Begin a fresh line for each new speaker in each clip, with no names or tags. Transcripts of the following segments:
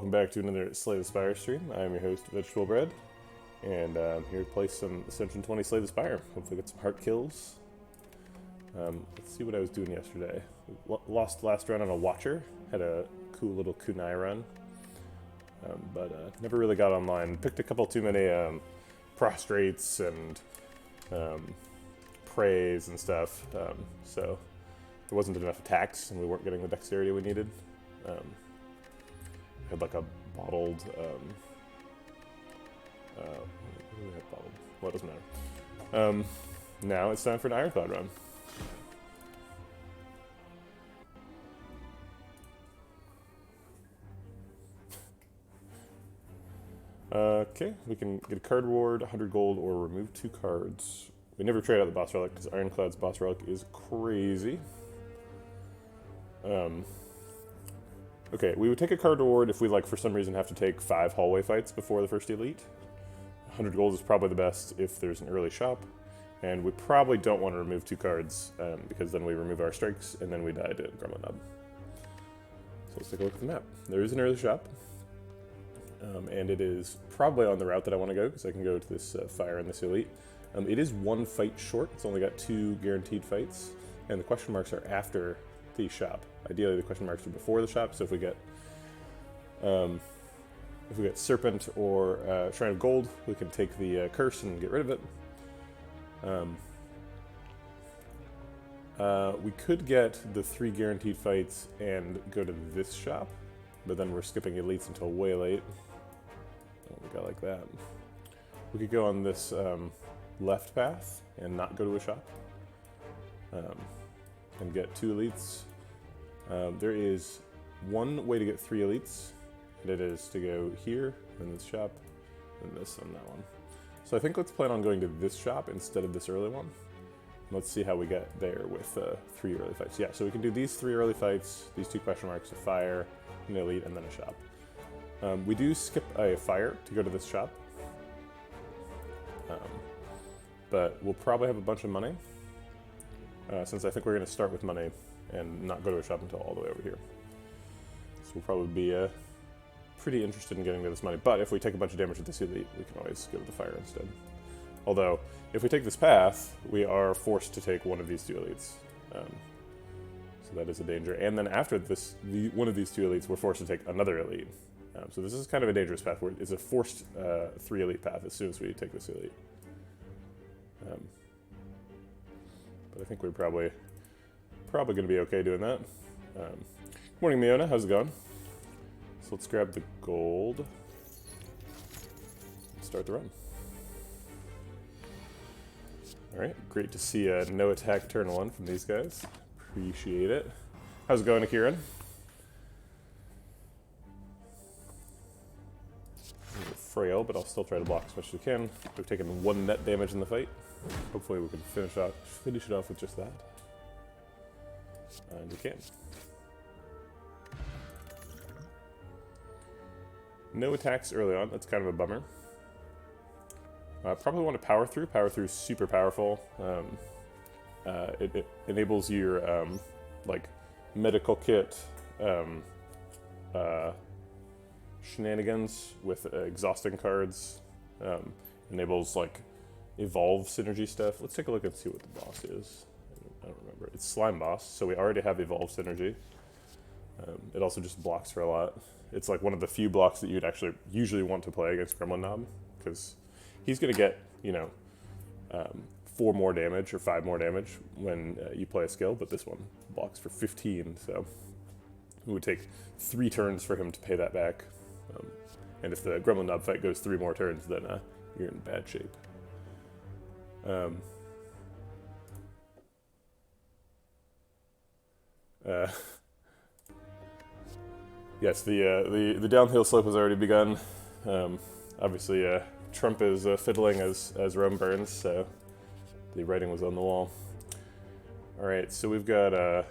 welcome back to another Slay the Spire stream. I'm your host, Vegetable Bread, and I'm here to play some Ascension 20 Slay the Spire. Hopefully get some heart kills. Let's see what I was doing yesterday. Lost last run on a Watcher, had a cool little kunai run, but never really got online. Picked a couple too many prostrates and prays and stuff, so there wasn't enough attacks and we weren't getting the dexterity we needed. Had like a bottled, what do we have bottled? Well, it doesn't matter. Now it's time for an Ironclad run. Okay, we can get a card reward, 100 gold, or remove 2 cards. We never trade out the boss relic because Ironclad's boss relic is crazy. Okay, we would take a card reward if we, like, for some reason have to take 5 hallway fights before the first elite. 100 gold is probably the best if there's an early shop. And we probably don't want to remove 2 cards, because then we remove our strikes, and then we die to Gremlin Nub. So let's take a look at the map. There is an early shop. And it is probably on the route that I want to go, because I can go to this fire and this elite. It is 1 fight short. It's only got 2 guaranteed fights, and the question marks are after the shop. Ideally, the question marks are before the shop. So if we get Serpent or Shrine of Gold, we can take the curse and get rid of it. We could get the 3 guaranteed fights and go to this shop, but then we're skipping elites until way late. Oh, we got like that. We could go on this left path and not go to a shop, and get 2 elites. There is 1 way to get 3 elites, and it is to go here, in this shop, and this and that one. So I think let's plan on going to this shop instead of this early one. Let's see how we get there with 3 early fights. Yeah, so we can do these 3 early fights, these 2 question marks, a fire, an elite, and then a shop. We do skip a fire to go to this shop, but we'll probably have a bunch of money, since I think we're going to start with money and not go to a shop until all the way over here. So we'll probably be pretty interested in getting to this money, but if we take a bunch of damage at this elite, we can always go to the fire instead. Although, if we take this path, we are forced to take one of these 2 elites. So that is a danger. And then after this, one of these 2 elites, we're forced to take another elite. So this is kind of a dangerous path. It's a forced 3 elite path as soon as we take this elite. But I think we're probably going to be okay doing that. Good morning, Miona. How's it going? So let's grab the gold and start the run. Alright, great to see a no attack turn 1 from these guys. Appreciate it. How's it going, Akiran? A little frail, but I'll still try to block as much as we can. We've taken 1 net damage in the fight. Hopefully we can finish it off with just that. And we can. No attacks early on, that's kind of a bummer. Probably want to power through. Power through is super powerful. It enables your like medical kit shenanigans with exhausting cards. Enables like evolve synergy stuff. Let's take a look and see what the boss is. I don't remember. It's Slime Boss, so we already have evolve synergy. It also just blocks for a lot. It's like one of the few blocks that you'd actually usually want to play against Gremlin Knob, because he's going to get, 4 more damage or 5 more damage when you play a skill, but this one blocks for 15, so it would take 3 turns for him to pay that back. And if the Gremlin Knob fight goes 3 more turns, then you're in bad shape. Yes, the downhill slope has already begun. Obviously, Trump is fiddling as Rome burns, so the writing was on the wall. All right, so we've got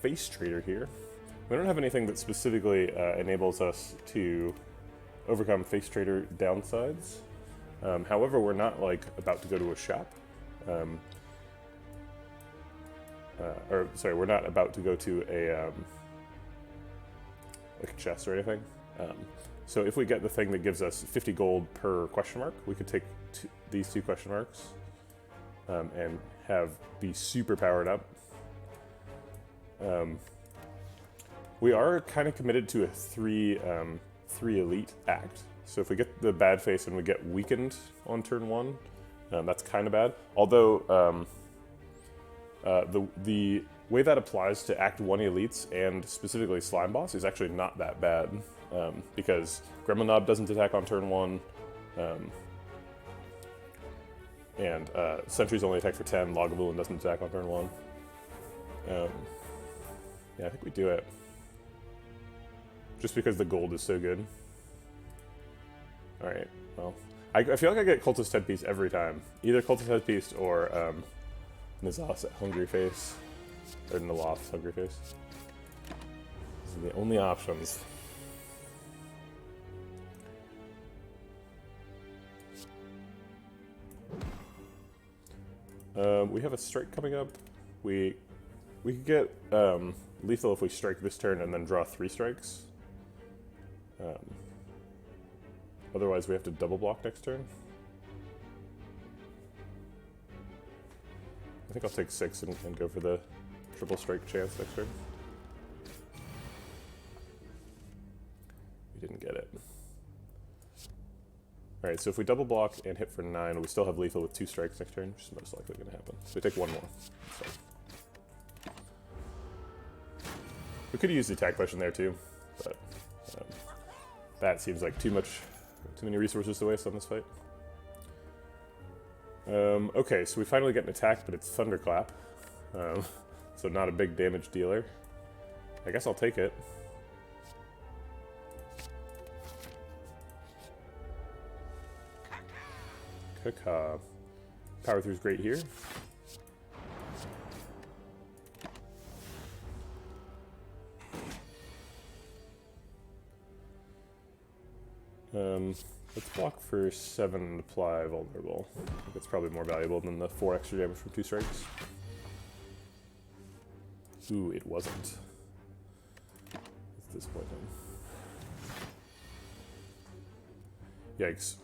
Face Trader here. We don't have anything that specifically enables us to overcome Face Trader downsides. However, we're not about to go to a shop. We're not about to go to like a chest or anything. So if we get the thing that gives us 50 gold per question mark, we could take these 2 question marks and be super powered up. We are kind of committed to a 3 elite act. So if we get the bad face and we get weakened on turn 1, that's kind of bad. Although the way that applies to Act 1 elites and specifically Slime Boss is actually not that bad, because Gremlin Knob doesn't attack on turn 1, and Sentries only attack for 10, Lagavulin doesn't attack on turn 1. Yeah, I think we do it. Just because the gold is so good. Alright, well, I feel like I get Cultist Headpiece every time. Either Cultist Headpiece or Nazas Hungry Face. Or Naloth's Hungry Face. These are the only options. We have a strike coming up. We could get lethal if we strike this turn and then draw 3 strikes. Otherwise, we have to double block next turn. I think I'll take 6 and go for the triple strike chance next turn. We didn't get it. Alright, so if we double block and hit for 9, we still have lethal with 2 strikes next turn, which is most likely going to happen. So we take 1 more. So. We could use the attack potion there too, but that seems like too many resources to waste on this fight. Okay, so we finally get an attack, but it's Thunderclap. So not a big damage dealer. I guess I'll take it. Caca. Power Through's great here. Let's block for 7 and apply vulnerable. I think that's probably more valuable than the 4 extra damage from 2 strikes. Ooh, it wasn't. It's disappointing. Yikes.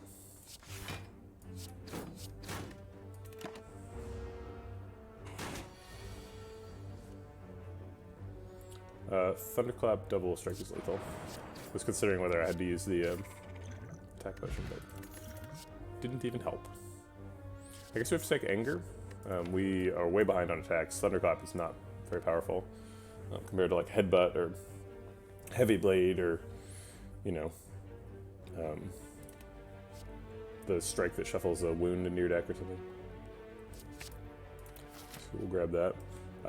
Thunderclap double strike is lethal. I was considering whether I had to use the attack potion, but didn't even help. I guess we have to take Anger. We are way behind on attacks. Thunderclap is not very powerful compared to like Headbutt or Heavy Blade or, you know, the strike that shuffles a wound into your deck or something. So we'll grab that.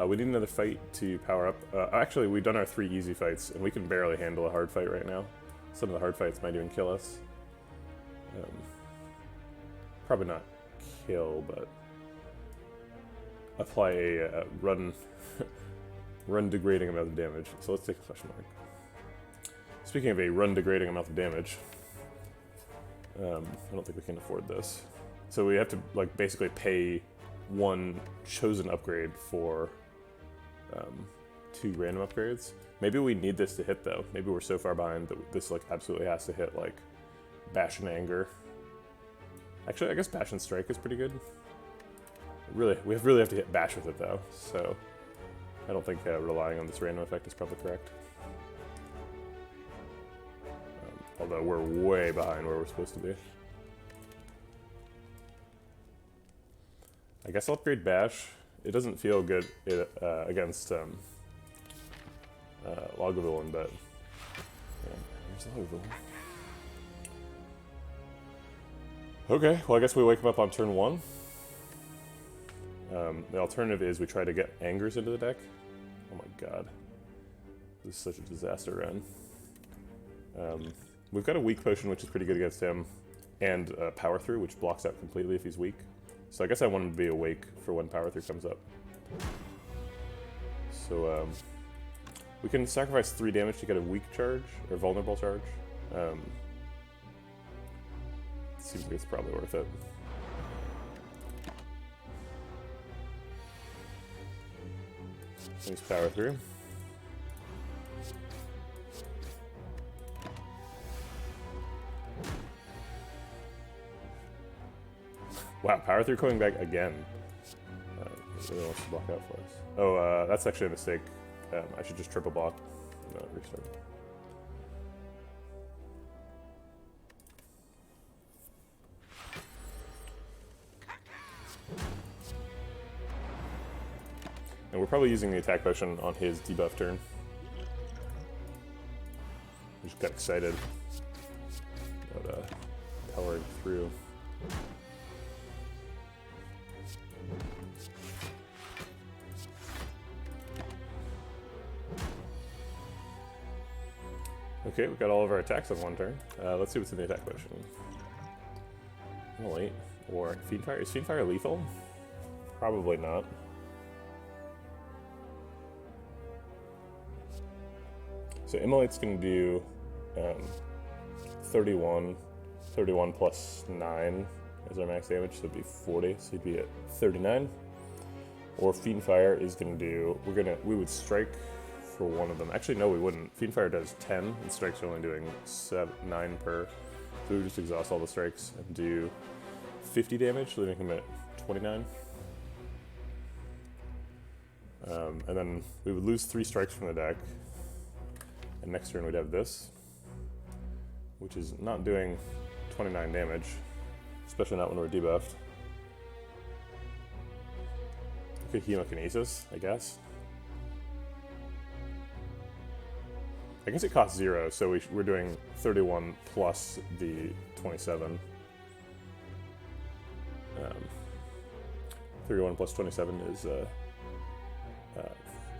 We need another fight to power up. Actually, we've done our 3 easy fights, and we can barely handle a hard fight right now. Some of the hard fights might even kill us. Probably not kill, but apply a run degrading amount of damage. So let's take a question mark. Speaking of a run degrading amount of damage, I don't think we can afford this. So we have to like basically pay 1 chosen upgrade for 2 random upgrades. Maybe we need this to hit though. Maybe we're so far behind that this like absolutely has to hit like Bash and Anger. Actually, I guess Bash and Strike is pretty good. We really have to hit Bash with it though, so I don't think relying on this random effect is probably correct. Although we're way behind where we're supposed to be. I guess I'll upgrade Bash. It doesn't feel good against Lagavulin, but yeah, there's Lagavulin. Okay, well I guess we wake him up on turn 1. The alternative is we try to get Angers into the deck. Oh my god. This is such a disaster run. We've got a weak potion, which is pretty good against him, and Power Through, which blocks out completely if he's weak. So I guess I want him to be awake for when Power Through comes up. So we can sacrifice 3 damage to get a weak charge, or vulnerable charge. Seems like it's probably worth it. Nice Power Through. Wow, power through coming back again. It really wants to block out for us. Oh, that's actually a mistake. I should just triple block. No, restart. And we're probably using the attack potion on his debuff turn. I just got excited about powering through. Okay, we got all of our attacks on one turn. Let's see what's in the attack potion. Immolate or Fiendfire. Is Fiendfire lethal? Probably not. So Immolate's going to do 31 plus 9 is our max damage, so it'd be 40, so he'd be at 39. Or Fiendfire is going to do, we would strike for one of them. Actually, no, we wouldn't. Fiendfire does 10, and strikes are only doing 9 per. So we would just exhaust all the strikes and do 50 damage, leaving him at 29. And then we would lose 3 strikes from the deck. And next turn we'd have this, which is not doing 29 damage, especially not when we're debuffed. We could Hemokinesis, I guess. I guess it costs 0, so we're doing 31 plus the 27. 31 plus 27 is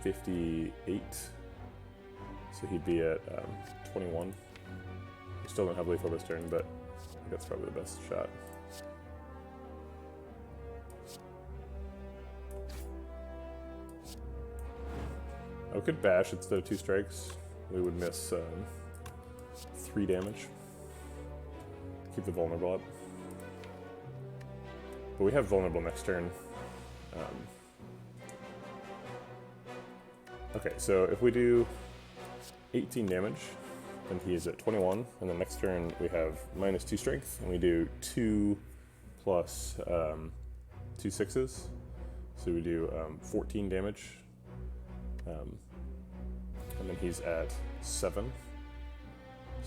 58. So he'd be at 21. We still don't have lethal this turn, but I think that's probably the best shot. I could bash instead of 2 strikes. We would miss 3 damage. Keep the vulnerable up. But we have vulnerable next turn. Okay, so if we do 18 damage, and he is at 21, and then next turn we have minus 2 strength, and we do 2 plus 2 sixes, so we do 14 damage, and then he's at 7,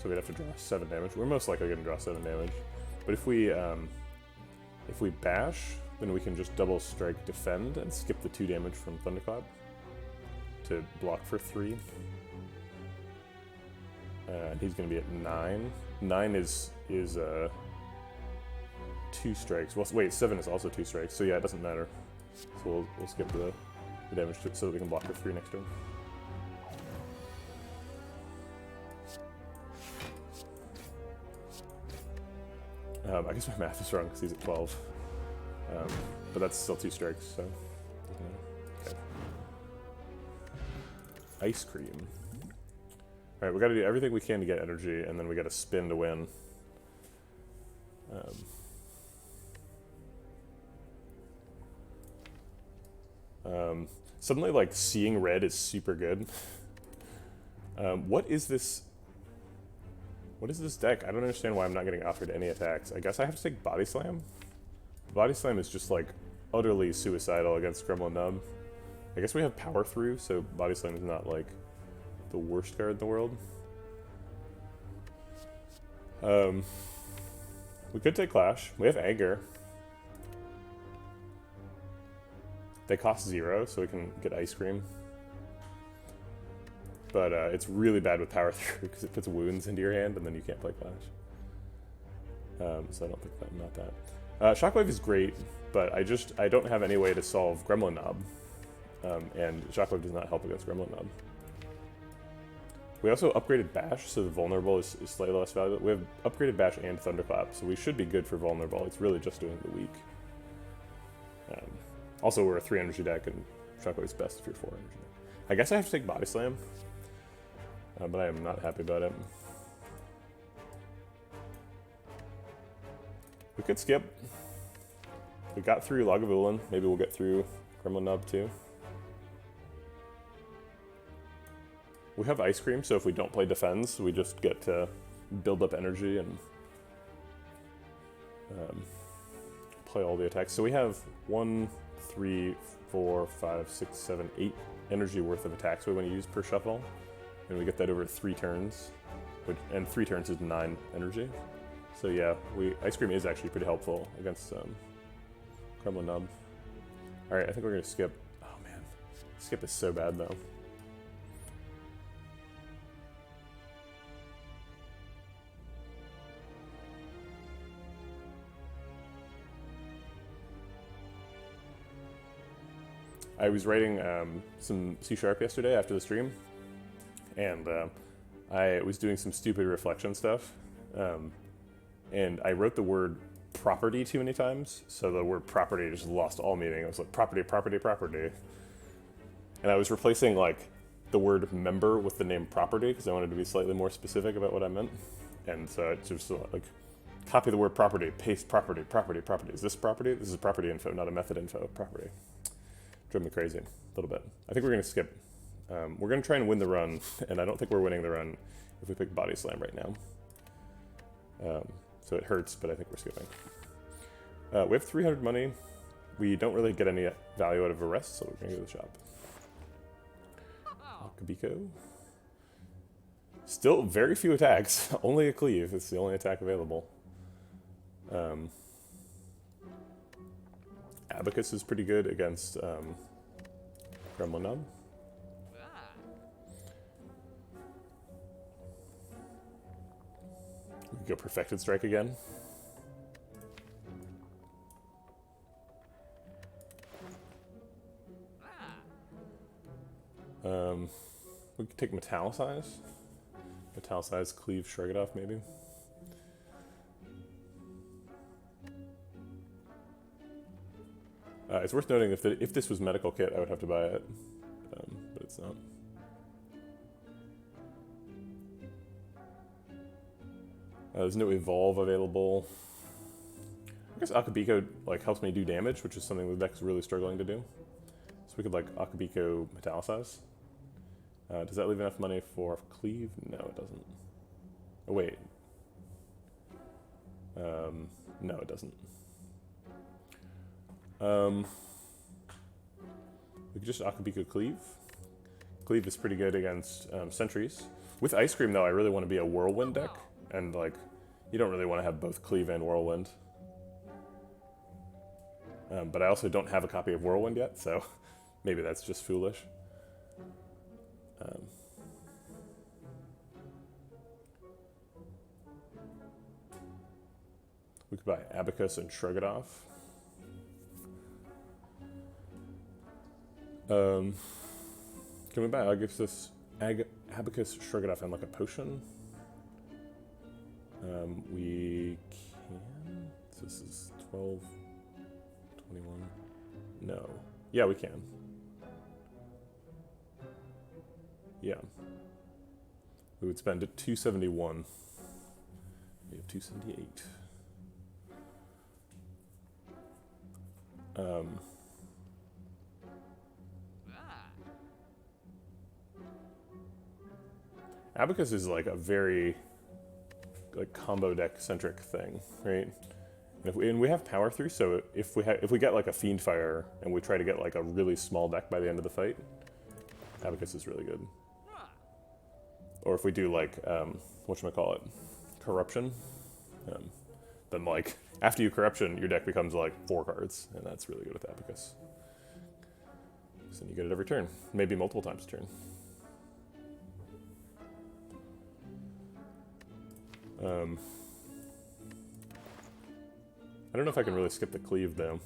so we'd have to draw 7 damage. We're most likely going to draw 7 damage, but if we bash, then we can just double strike defend and skip the 2 damage from Thunderclap to block for 3. And he's going to be at 9. 9 is 2 strikes. Well, wait, 7 is also 2 strikes. So yeah, it doesn't matter. So we'll skip the damage so that we can block for 3 next turn. I guess my math is wrong because he's at 12. But that's still 2 strikes, so doesn't matter. Okay. Ice Cream. Alright, we gotta do everything we can to get energy, and then we gotta spin to win. Suddenly, like, seeing red is super good. What is this? What is this deck? I don't understand why I'm not getting offered any attacks. I guess I have to take Body Slam? Body Slam is just, like, utterly suicidal against Gremlin Nub. I guess we have Power Through, so Body Slam is not, like, the worst card in the world. We could take Clash. We have Anger. They cost 0, so we can get Ice Cream. But it's really bad with Power Through because it puts wounds into your hand and then you can't play Clash. So I don't think that, not that. Shockwave is great, but I don't have any way to solve Gremlin Knob. And Shockwave does not help against Gremlin Knob. We also upgraded Bash, so the vulnerable is slightly less valuable. We have upgraded Bash and Thunderclap, so we should be good for vulnerable. It's really just doing the weak. Also, we're a 3 energy deck, and Shockwave is best if you're 4 energy deck. I guess I have to take Body Slam, but I am not happy about it. We could skip. We got through Lagavulin. Maybe we'll get through Gremlin Knob too. We have Ice Cream, so if we don't play Defense, we just get to build up energy and play all the attacks. So we have 1, 3, 4, 5, 6, 7, 8 energy worth of attacks we want to use per shuffle, and we get that over 3 turns, and 3 turns is 9 energy. So yeah, Ice Cream is actually pretty helpful against Kremlin Nub. Alright, I think we're going to skip. Oh man, skip is so bad though. I was writing some C# yesterday after the stream, and I was doing some stupid reflection stuff, and I wrote the word property too many times, so the word property just lost all meaning. It was like property, property, property. And I was replacing like the word member with the name property because I wanted to be slightly more specific about what I meant. And so it's just like copy the word property, paste property, property, property. Is this property? This is property info, not a method info, property. Drove me crazy a little bit. I think we're going to skip. We're going to try and win the run, and I don't think we're winning the run if we pick Body Slam right now. So it hurts, but I think we're skipping. We have 300 money. We don't really get any value out of Arrest, so we're going to go to the shop. Akabiko. Still very few attacks. Only a Cleave. It's the only attack available. Abacus is pretty good against Gremlin Nub. We can go Perfected Strike again. We could take Metallicize. Metallicize, Cleave, Shrug It Off, maybe. It's worth noting if this was Medical Kit, I would have to buy it, but it's not. There's no Evolve available. I guess Akabiko like helps me do damage, which is something the deck's really struggling to do. So we could like Akabiko Metallicize. Does that leave enough money for Cleave? No, it doesn't. Oh wait. No, it doesn't. We could just Akabiko Cleave. Cleave is pretty good against Sentries. With Ice Cream though, I really want to be a Whirlwind deck, and like, you don't really want to have both Cleave and Whirlwind. But I also don't have a copy of Whirlwind yet, so maybe that's just foolish. We could buy Abacus and Shrug It Off. Can we buy Abacus, Shrug It Off, and like a potion? We can. So this is 12, 21. No. Yeah, we can. Yeah. We would spend 271. We have 278. Abacus is like a very like combo deck centric thing, right? And we have power through, so if we get like a Fiendfire and we try to get like a really small deck by the end of the fight, Abacus is really good. Or if we do like whatchamacallit, Corruption, then like after you Corruption, your deck becomes like 4 cards, and that's really good with Abacus. So then you get it every turn, maybe multiple times a turn. I don't know if I can really skip the Cleave though.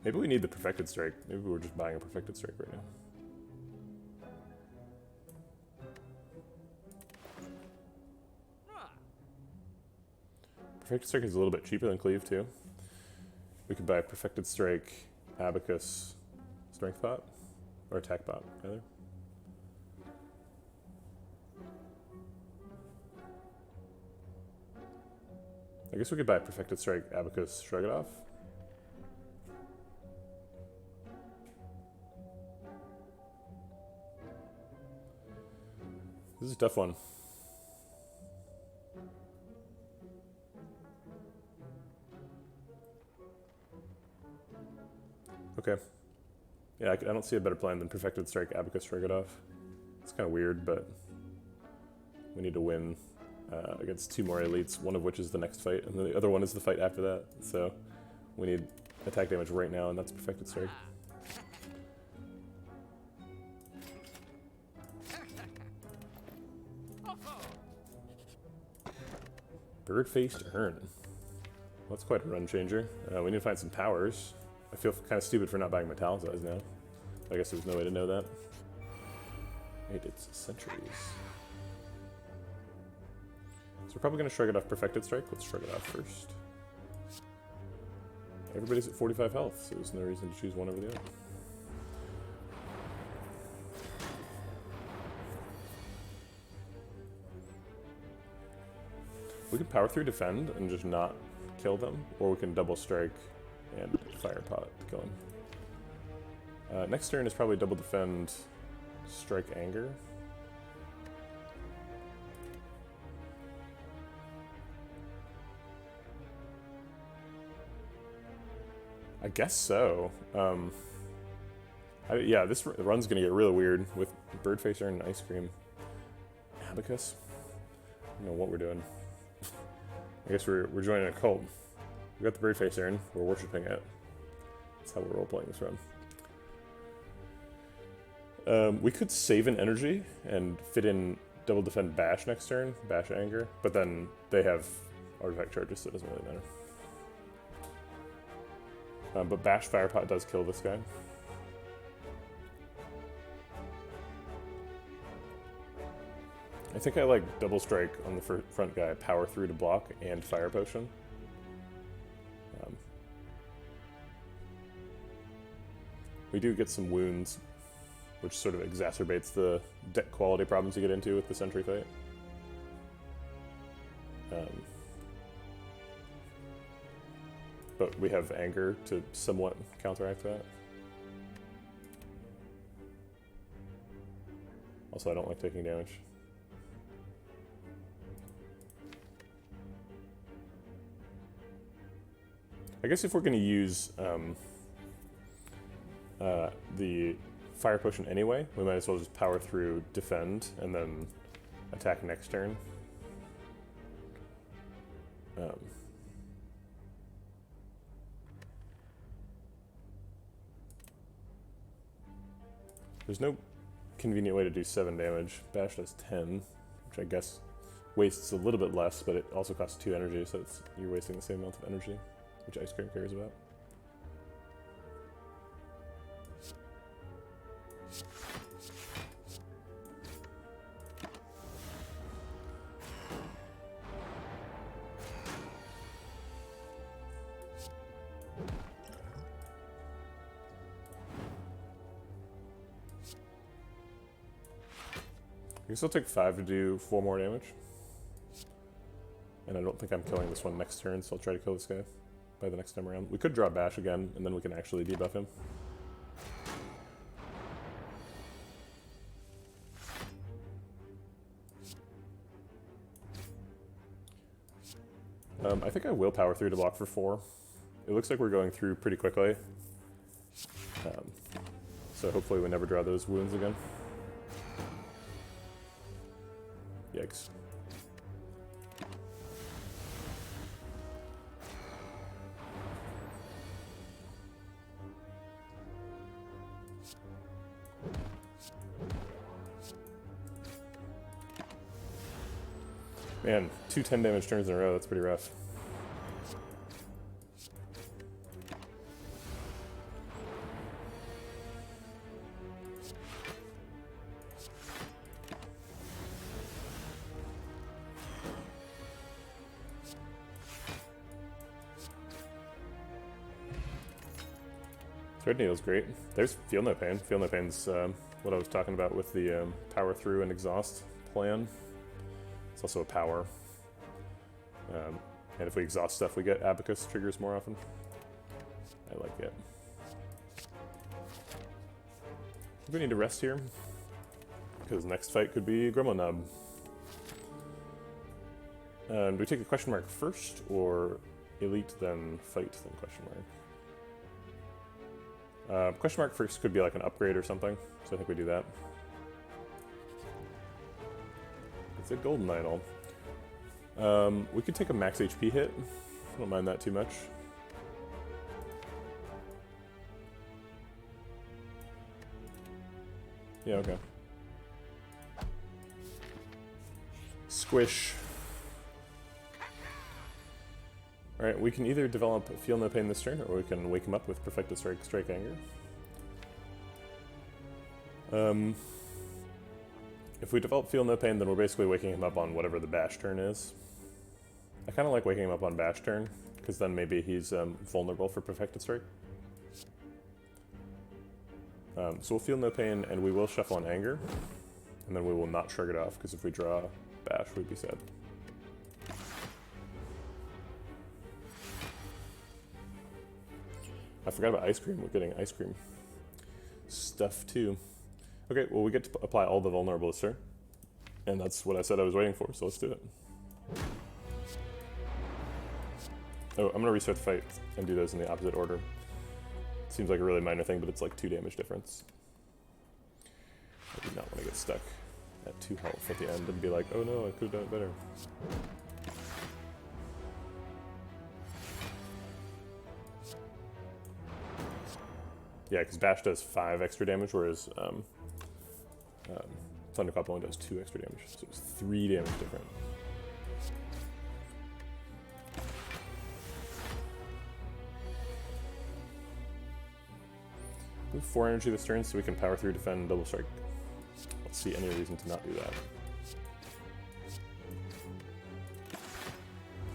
Maybe we need the Perfected Strike. Maybe we're just buying a Perfected Strike right now. Perfected Strike is a little bit cheaper than Cleave too. We could buy Perfected Strike, Abacus, Strength Pot, or Attack Pot, rather. I guess we could buy Perfected Strike, Abacus, Shrug It Off. This is a tough one. Okay. Yeah, I don't see a better plan than Perfected Strike, Abacus, Shrug it off. It's kind of weird, but we need to win against 2 more elites, one of which is the next fight, and the other one is the fight after that. So we need attack damage right now, and that's Perfected Strike. Bird-faced Urn. Well, that's quite a run changer. We need to find some towers. I feel kind of stupid for not buying Metallicize now. I guess there's no way to know that. Wait, it's centuries. So we're probably going to shrug it off Perfected Strike. Let's shrug it off first. Everybody's at 45 health, so there's no reason to choose one over the other. We can power through defend and just not kill them, or we can double strike and fire pot going. Next turn is probably double defend, strike anger. I guess so. Yeah, this run's gonna get really weird with Birdface Urn and Ice Cream. Abacus? I don't know what we're doing. I guess we're joining a cult. We got the Birdface Urn, we're worshipping it. That's how we're role-playing this run. We could save an energy and fit in double defend Bash next turn, Bash Anger, but then they have artifact charges, so it doesn't really matter. But Bash Firepot does kill this guy. I think I like double strike on the front guy, power through to block, and fire potion. We do get some wounds, which sort of exacerbates the deck quality problems you get into with the sentry fight. But we have anger to somewhat counteract that. Also, I don't like taking damage. I guess if we're going to use the fire potion anyway, we might as well just power through, defend, and then attack next turn. There's no convenient way to do 7 damage. Bash does 10, which I guess wastes a little bit less, but it also costs 2 energy, so you're wasting the same amount of energy, which Ice Cream cares about. I guess I'll take 5 to do 4 more damage. And I don't think I'm killing this one next turn, so I'll try to kill this guy by the next time around. We could draw Bash again, and then we can actually debuff him. I think I will power through to block for 4. It looks like we're going through pretty quickly. So hopefully we never draw those wounds again. Yikes. Man, 2 10 damage turns in a row, that's pretty rough. Thread Needle's great. There's Feel No Pain. Feel No Pain's what I was talking about with the power through and exhaust plan. It's also a power. And if we exhaust stuff, we get Abacus triggers more often. I like it. We need to rest here, because next fight could be Gremlin Nub. Do we take the question mark first, or Elite, then Fight, then question mark? Question mark first could be like an upgrade or something, so I think we do that. It's a golden idol. We could take a max HP hit. I don't mind that too much. Yeah, okay. Squish. Alright, we can either develop Feel No Pain this turn, or we can wake him up with Perfected Strike, Strike Anger. If we develop Feel No Pain, then we're basically waking him up on whatever the bash turn is. I kind of like waking him up on bash turn, because then maybe he's vulnerable for Perfected Strike. So we'll Feel No Pain, and we will shuffle on Anger, and then we will not shrug it off, because if we draw bash, we'd be sad. I forgot about ice cream. We're getting ice cream stuff too. Okay, well we get to apply all the vulnerable this turn, and that's what I said I was waiting for, so let's do it. Oh, I'm gonna restart the fight and do those in the opposite order. Seems like a really minor thing, but it's like 2 damage difference. I do not want to get stuck at 2 health at the end and be like, oh no, I could have done it better. Yeah, because Bash does 5 extra damage, whereas Thunderclap only does 2 extra damage, so it's 3 damage different. We have 4 energy this turn, so we can power through, defend, double strike. I don't see any reason to not do that.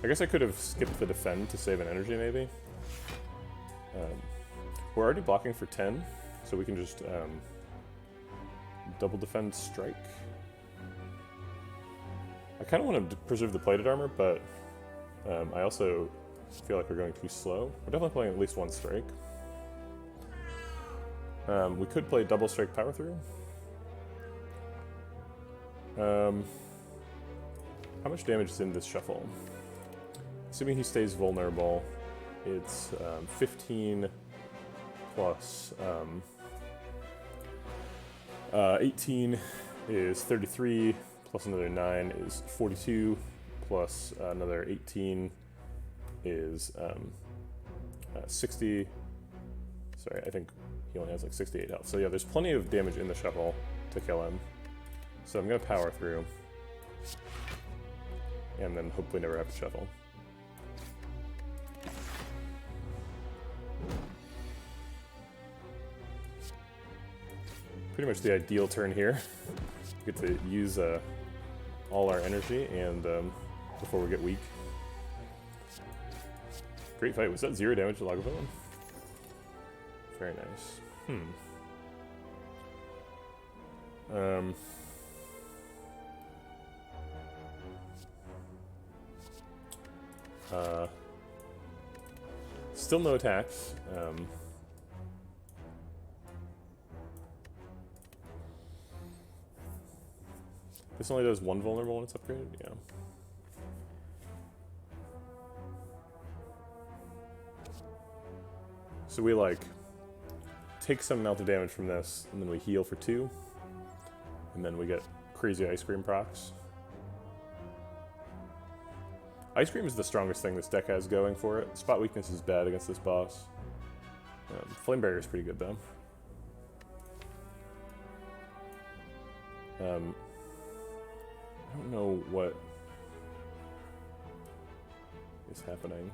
I guess I could have skipped the defend to save an energy, maybe. We're already blocking for 10, so we can just double defend strike. I kind of want to preserve the plated armor, but I also feel like we're going too slow. We're definitely playing at least 1 strike. We could play double strike power through. How much damage is in this shuffle? Assuming he stays vulnerable, it's 15 plus 18 is 33, plus another 9 is 42, plus another 18 is 60. Sorry, I think he only has like 68 health. So yeah, there's plenty of damage in the shuffle to kill him. So I'm gonna power through, and then hopefully never have to shuffle. Pretty much the ideal turn here. We get to use all our energy and before we get weak. Great fight. Was that 0 damage to Lagavulin? Very nice. Still no attacks. This only does 1 vulnerable when it's upgraded? Yeah. So we like take some amount of damage from this, and then we heal for 2, and then we get crazy ice cream procs. Ice cream is the strongest thing this deck has going for it. Spot weakness is bad against this boss. Flame barrier is pretty good though. I don't know what is happening.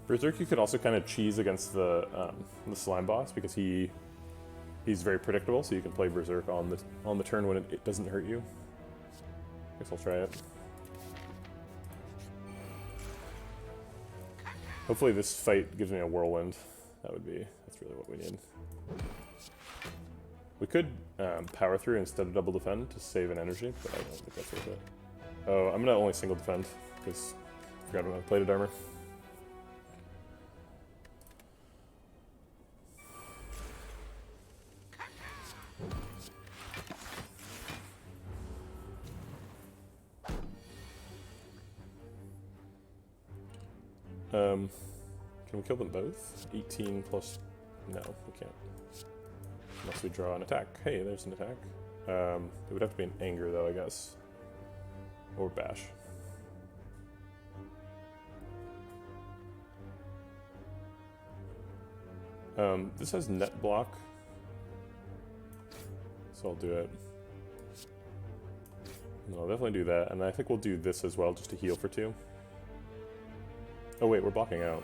Berserk you could also kind of cheese against the slime boss because he's very predictable, so you can play Berserk on the turn when it doesn't hurt you. Guess I'll try it. Hopefully this fight gives me a whirlwind. That's really what we need. We could power through instead of double defend to save an energy, but I don't think that's worth it. Oh, I'm gonna only single defend because I forgot about my plated armor. Can we kill them both? 18 plus... No, we can't. Unless we draw an attack. Hey, there's an attack. It would have to be an anger, though, I guess. Or bash. This has net block. So I'll do it. And I'll definitely do that. And I think we'll do this as well, just to heal for 2. Oh wait, we're blocking out.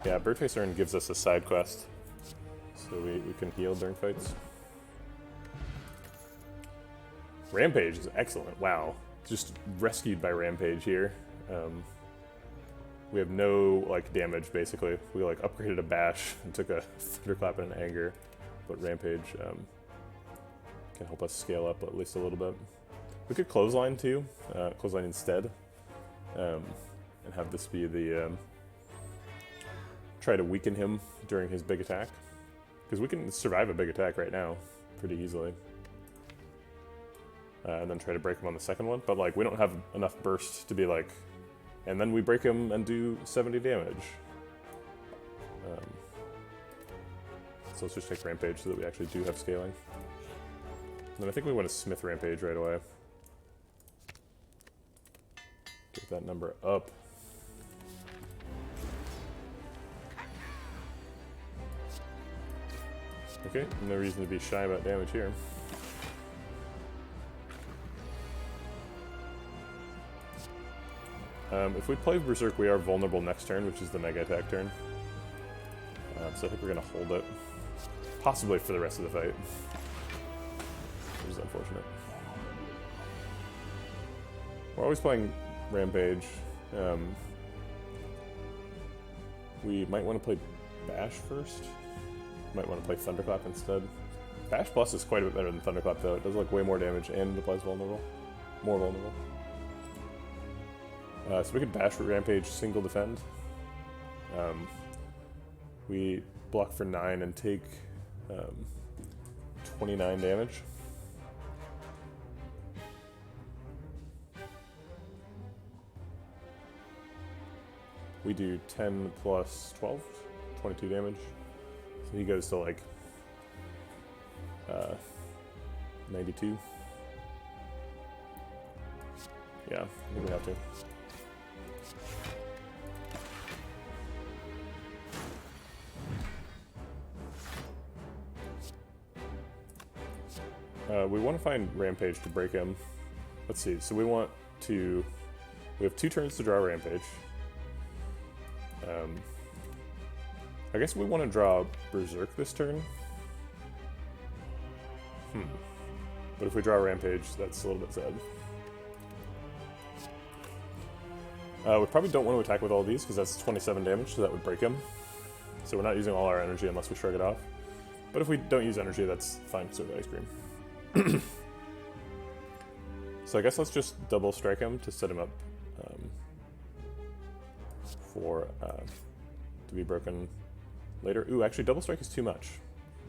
Yeah, Birdface Urn gives us a side quest. So we can heal during fights. Rampage is excellent. Wow. Just rescued by Rampage here. We have no like damage basically. We like upgraded a bash and took a thunderclap and an anger, but Rampage can help us scale up at least a little bit. We could clothesline too, clothesline instead, and have this be the try to weaken him during his big attack, because we can survive a big attack right now pretty easily. And then try to break him on the second one, but like we don't have enough burst to be like, and then we break him and do 70 damage. So let's just take Rampage so that we actually do have scaling. And then I think we want to Smith Rampage right away. Get that number up. Okay, no reason to be shy about damage here. If we play Berserk, we are vulnerable next turn, which is the Mega Attack turn. So I think we're going to hold it. Possibly for the rest of the fight. Which is unfortunate. We're always playing Rampage. We might want to play Bash first. Might want to play Thunderclap instead. Bash Plus is quite a bit better than Thunderclap, though. It does like way more damage and applies vulnerable. More vulnerable. So we could Bash for Rampage, single defend. We block for 9 and take 29 damage. We do 10 plus 12, 22 damage. So he goes to like 92. Yeah, I think we have to. We want to find Rampage to break him. Let's see, so we have 2 turns to draw Rampage. I guess we want to draw Berserk this turn. But if we draw Rampage, that's a little bit sad. We probably don't want to attack with all these, because that's 27 damage, so that would break him. So we're not using all our energy unless we shrug it off. But if we don't use energy, that's fine, so ice cream. So I guess let's just double strike him to set him up to be broken later. Ooh, actually double strike is too much.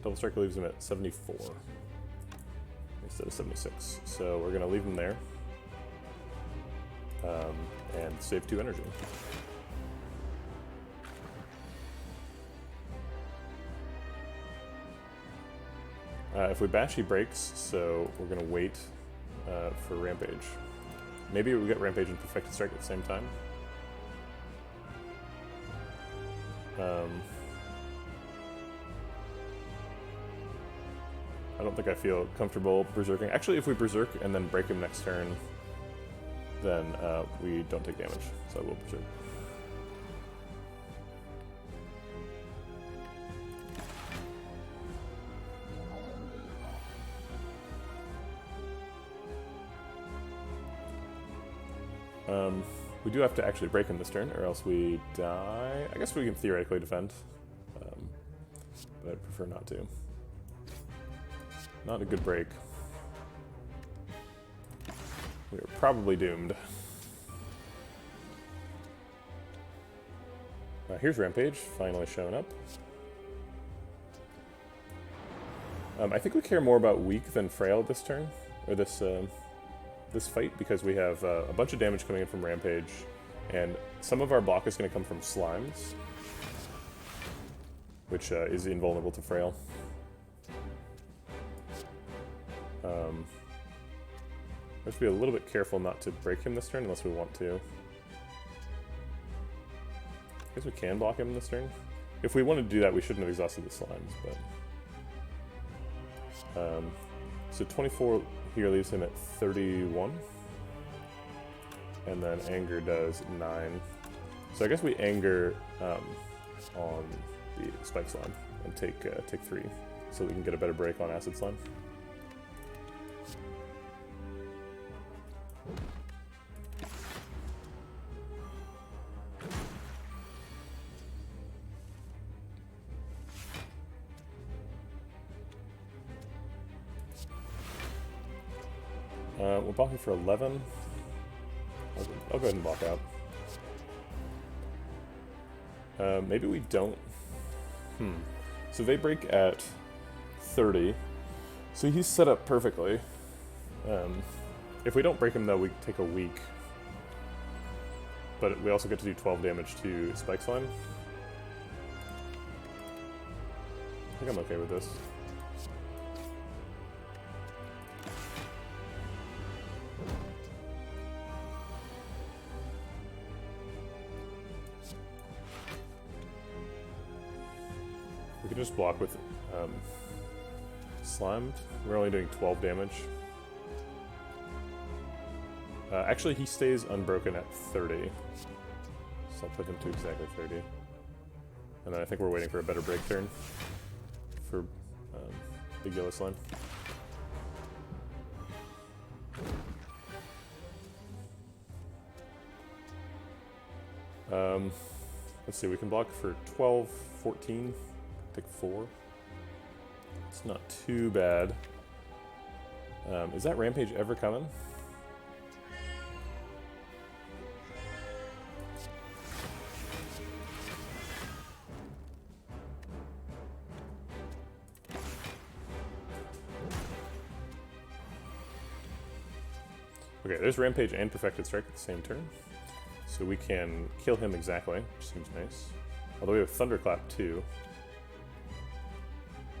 Double strike leaves him at 74 instead of 76. So we're gonna leave him there and save 2 energy. If we bash, he breaks, so we're going to wait for Rampage. Maybe we get Rampage and Perfected Strike at the same time. I don't think I feel comfortable berserking. Actually, if we berserk and then break him next turn, then we don't take damage, so I will berserk. We do have to actually break him this turn, or else we die. I guess we can theoretically defend, but I'd prefer not to. Not a good break. We are probably doomed. Here's Rampage, finally showing up. I think we care more about weak than frail this turn, or this fight, because we have a bunch of damage coming in from Rampage, And some of our block is going to come from slimes, which is invulnerable to frail. We have to be a little bit careful not to break him this turn unless we want to. I guess we can block him this turn. If we want to do that, we shouldn't have exhausted the slimes, but... so 24 here leaves him at 31. And then anger does 9. So I guess we anger on the spike slime and take 3, so we can get a better break on acid slime. We're blocking for 11. I'll go ahead and block out. Maybe we don't. So they break at 30. So he's set up perfectly. If we don't break him, though, we take a week. But we also get to do 12 damage to Spike Slime. I think I'm okay with this. We can just block with Slimed. We're only doing 12 damage. Actually, he stays unbroken at 30. So I'll put him to exactly 30. And then I think we're waiting for a better break turn for Big Yellow Slime. Let's see, we can block for 12, 14, take 4. It's not too bad. Is that Rampage ever coming? Okay, there's Rampage and Perfected Strike at the same turn. So we can kill him exactly, which seems nice. Although we have Thunderclap too.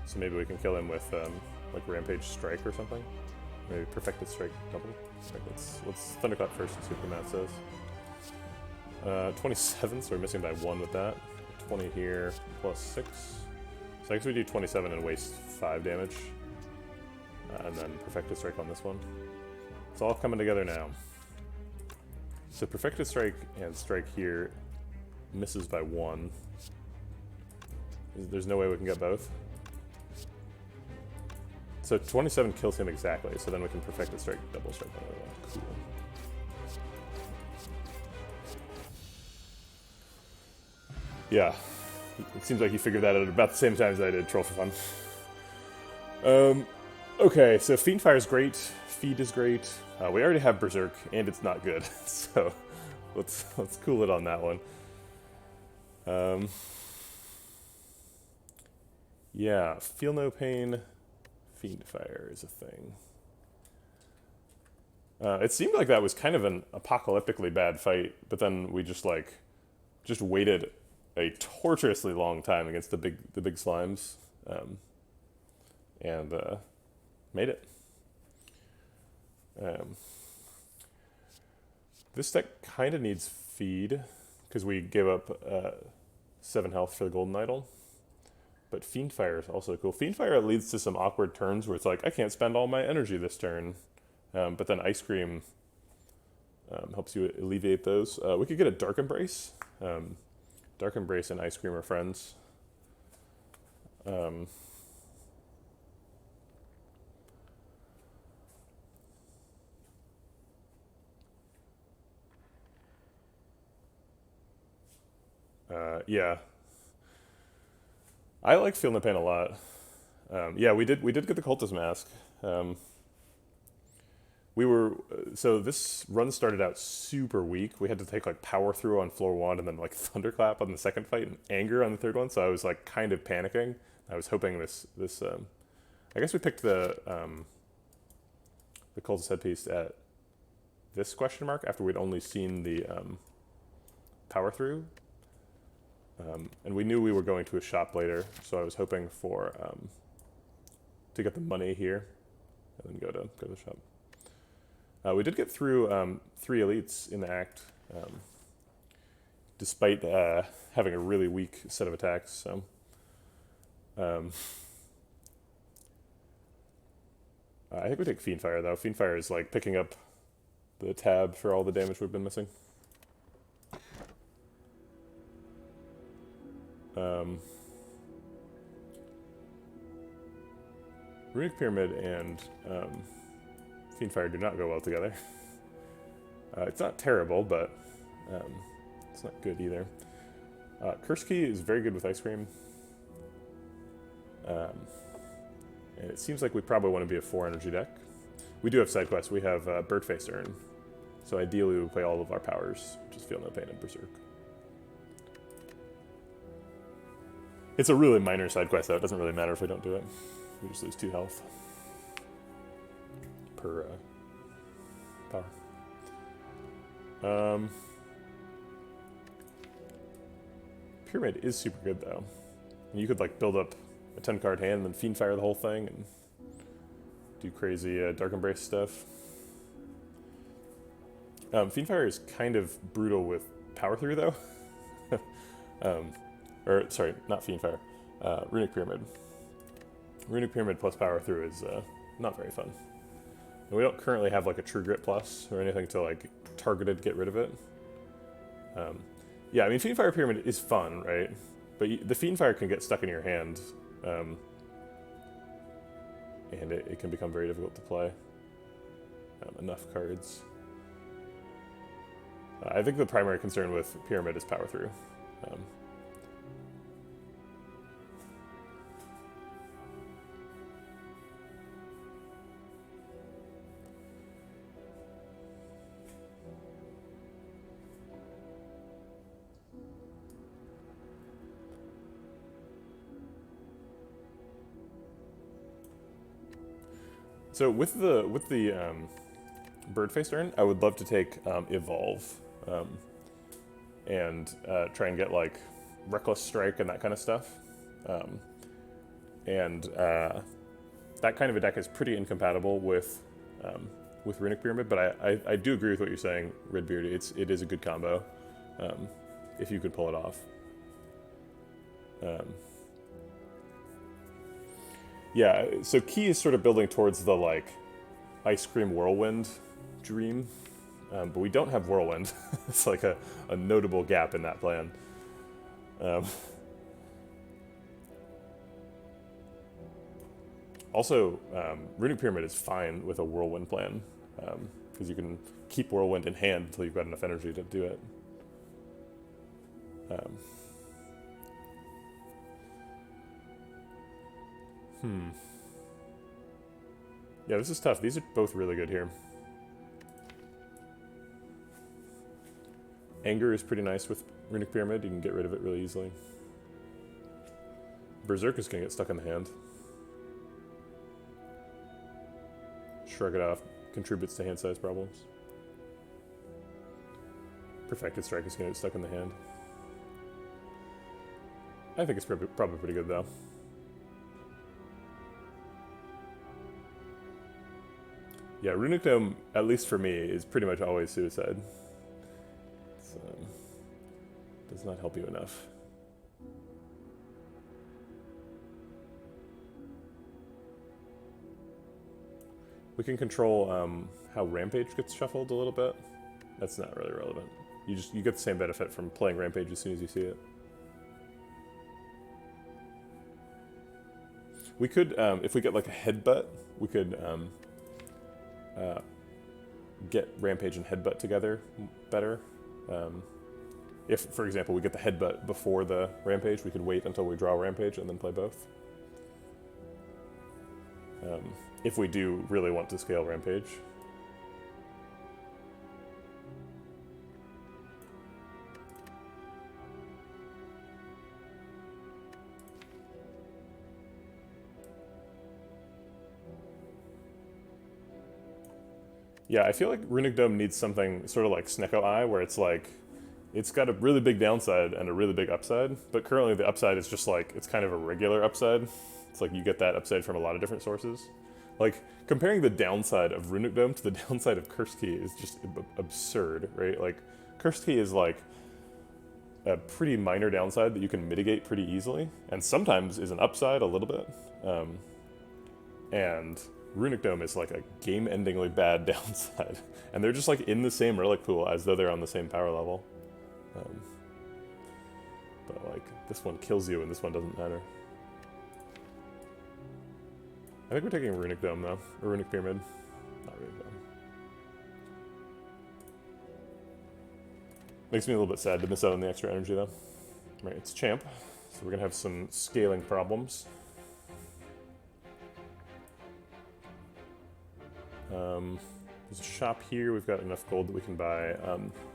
So maybe we can kill him with like Rampage Strike or something. Maybe Perfected Strike double. Let's Thunderclap first and see what the math says. 27, so we're missing by 1 with that. 20 here, plus 6. So I guess we do 27 and waste 5 damage. And then Perfected Strike on this one. It's all coming together now. So Perfected Strike and Strike here misses by 1. There's no way we can get both. So 27 kills him exactly, so then we can Perfected Strike, double strike on the other one. Cool. Yeah, it seems like he figured that out at about the same time as I did. Troll for fun. Okay, so Fiendfire is great. Feed is great. We already have Berserk, and it's not good. So let's cool it on that one. Yeah, Feel No Pain. Fiendfire is a thing. It seemed like that was kind of an apocalyptically bad fight, but then we just waited a torturously long time against the big slimes, and made it. This deck kind of needs feed because we gave up 7 health for the Golden Idol. But Fiendfire is also cool. Fiendfire leads to some awkward turns where it's like, I can't spend all my energy this turn. But then Ice Cream helps you alleviate those. We could get a Dark Embrace. Dark Embrace and Ice Cream are friends. Yeah. I like Feel No Pain a lot. Yeah, we did get the Cultist Mask. So this run started out super weak. We had to take like Power Through on floor 1 and then like Thunderclap on the second fight and Anger on the third one. So I was like kind of panicking. I was hoping this I guess we picked the Cultist Headpiece at this question mark after we'd only seen the power through. And we knew we were going to a shop later, so I was hoping for to get the money here and then go to the shop. We did get through 3 elites in the act, despite having a really weak set of attacks. So, I think we take Fiendfire though. Fiendfire is like picking up the tab for all the damage we've been missing. Runic Pyramid and Fiendfire do not go well together. It's not terrible, but it's not good either. Curse Key is very good with Ice Cream. And it seems like we probably want to be a 4 energy deck. We do have side quests. We have Birdface Urn. So ideally we would play all of our powers, just Feel No Pain and Berserk. It's a really minor side quest though. It doesn't really matter if we don't do it. We just lose 2 health per power. Pyramid is super good though. And you could like build up a 10 card hand and then Fiendfire the whole thing and do crazy Dark Embrace stuff. Fiendfire is kind of brutal with power through though. Or sorry, not Fiendfire. Runic Pyramid. Runic Pyramid plus power through is not very fun. And we don't currently have like a True Grit plus or anything to like targeted get rid of it. Yeah, I mean Fiendfire Pyramid is fun, right? But the Fiendfire can get stuck in your hand, and it can become very difficult to play. Enough cards. I think the primary concern with Pyramid is power through. So with the Birdface Urn, I would love to take Evolve and try and get like Reckless Strike and that kind of stuff. That kind of a deck is pretty incompatible with Runic Pyramid, but I do agree with what you're saying, Redbeard. It is a good combo if you could pull it off. Yeah, so Key is sort of building towards the, like, Ice Cream Whirlwind dream, but we don't have Whirlwind. It's like a notable gap in that plan. Also, Runic Pyramid is fine with a Whirlwind plan, because you can keep Whirlwind in hand until you've got enough energy to do it. Yeah, this is tough. These are both really good here. Anger is pretty nice with Runic Pyramid. You can get rid of it really easily. Berserk is going to get stuck in the hand. Shrug it off. Contributes to hand size problems. Perfected Strike is going to get stuck in the hand. I think it's probably pretty good though. Yeah, Runic Dome, at least for me, is pretty much always suicide. It does not help you enough. We can control how Rampage gets shuffled a little bit. That's not really relevant. You get the same benefit from playing Rampage as soon as you see it. We could, if we get like a Headbutt, we could get Rampage and Headbutt together better. If, for example, we get the Headbutt before the Rampage, we could wait until we draw Rampage and then play both. If we do really want to scale Rampage. Yeah, I feel like Runic Dome needs something sort of like Snecko Eye, where it's like, it's got a really big downside and a really big upside, but currently the upside is just like, it's kind of a regular upside. It's like you get that upside from a lot of different sources. Like, comparing the downside of Runic Dome to the downside of Cursed Key is just absurd, right? Like, Cursed Key is like a pretty minor downside that you can mitigate pretty easily, and sometimes is an upside a little bit. And Runic Dome is like a game-endingly bad downside. And they're just like in the same relic pool as though they're on the same power level. But like, this one kills you and this one doesn't matter. I think we're taking Runic Dome though, or Runic Pyramid. Not Runic Dome. Makes me a little bit sad to miss out on the extra energy though. Right, it's Champ, so we're gonna have some scaling problems. There's a shop here. We've got enough gold that we can buy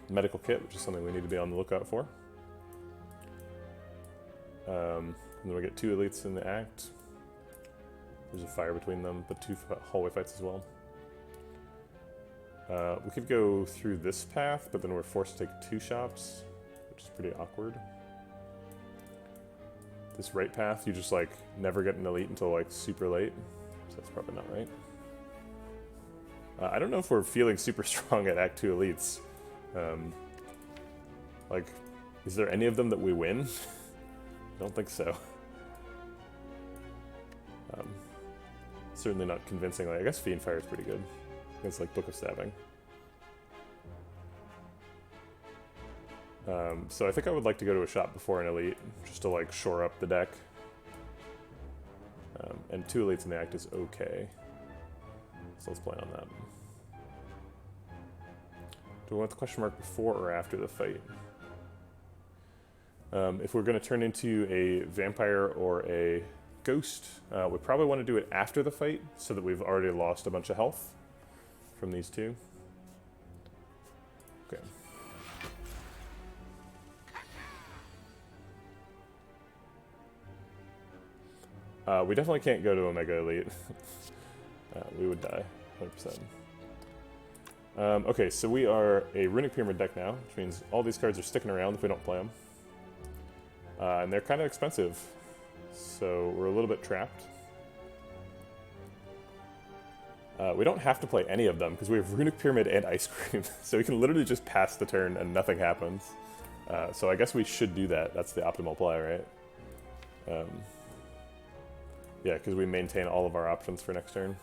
medical kit, which is something we need to be on the lookout for. And then we get 2 elites in the act. There's a fire between them, but 2 hallway fights as well. We could go through this path, but then we're forced to take 2 shops, which is pretty awkward. This right path, you just like never get an elite until like super late, so that's probably not right. I don't know if we're feeling super strong at Act 2 elites. Like, is there any of them that we win? I don't think so. Certainly not convincingly. I guess Fiend Fire is pretty good. It's like Book of Stabbing. So I think I would like to go to a shop before an elite, just to like shore up the deck. And 2 elites in the act is okay. So let's play on that. Do we want the question mark before or after the fight? If we're going to turn into a vampire or a ghost, we probably want to do it after the fight so that we've already lost a bunch of health from these 2. Okay. We definitely can't go to Omega Elite. We would die, 100%. Okay, so we are a Runic Pyramid deck now, which means all these cards are sticking around if we don't play them. And they're kind of expensive, so we're a little bit trapped. We don't have to play any of them, because we have Runic Pyramid and Ice Cream, so we can literally just pass the turn and nothing happens. So I guess we should do that. That's the optimal play, right? Yeah, because we maintain all of our options for next turn.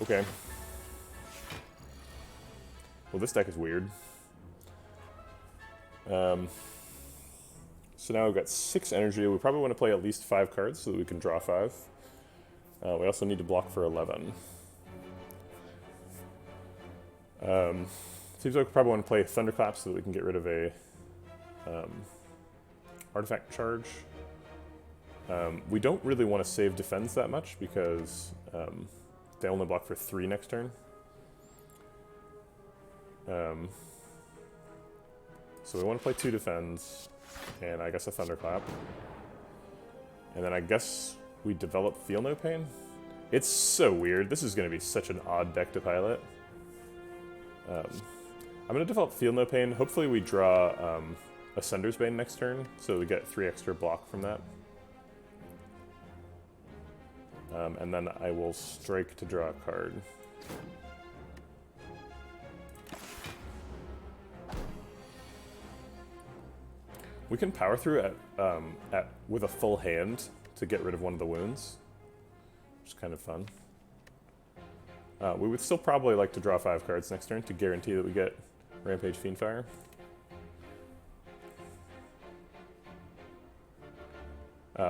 Okay. Well, this deck is weird. So now we've got 6 energy. We probably want to play at least 5 cards so that we can draw 5. We also need to block for 11. Seems like we probably want to play Thunderclap so that we can get rid of a artifact charge. We don't really want to save defense that much because they only block for 3 next turn. So we want to play 2 defends, and I guess a Thunderclap. And then I guess we develop Feel No Pain. It's so weird. This is going to be such an odd deck to pilot. I'm going to develop Feel No Pain. Hopefully we draw Ascender's Bane next turn, so we get 3 extra block from that. And then I will strike to draw a card. We can power through with a full hand to get rid of one of the wounds, which is kind of fun. We would still probably like to draw 5 cards next turn to guarantee that we get Rampage Fiendfire.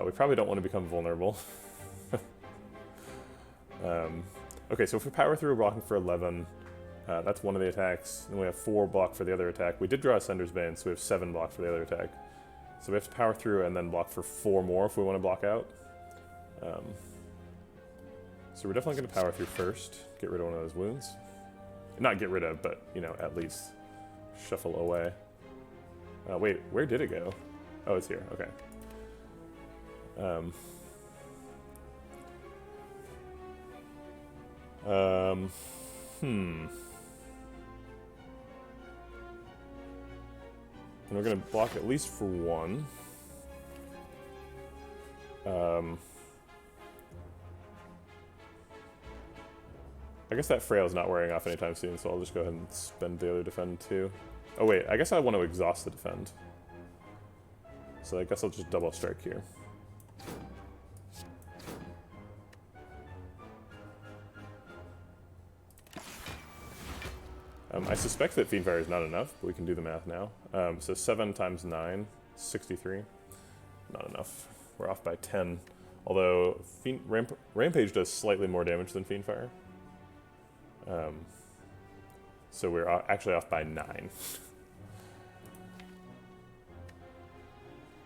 We probably don't want to become vulnerable. Okay, so if we power through, we're blocking for 11. That's one of the attacks. And we have 4 block for the other attack. We did draw Ascender's Bane, so we have 7 block for the other attack. So we have to power through and then block for 4 more if we want to block out. So we're definitely going to power through first, get rid of one of those wounds. Not get rid of, but, you know, at least shuffle away. Wait, where did it go? Oh, it's here, okay. And we're going to block at least for one. I guess that Frail is not wearing off anytime soon, so I'll just go ahead and spend the other defend too. Oh wait, I guess I want to exhaust the defend. So I guess I'll just double strike here. I suspect that Fiendfire is not enough, but we can do the math now. So 7 times 9, 63. Not enough. We're off by 10. Although Rampage does slightly more damage than Fiendfire. So we're actually off by 9.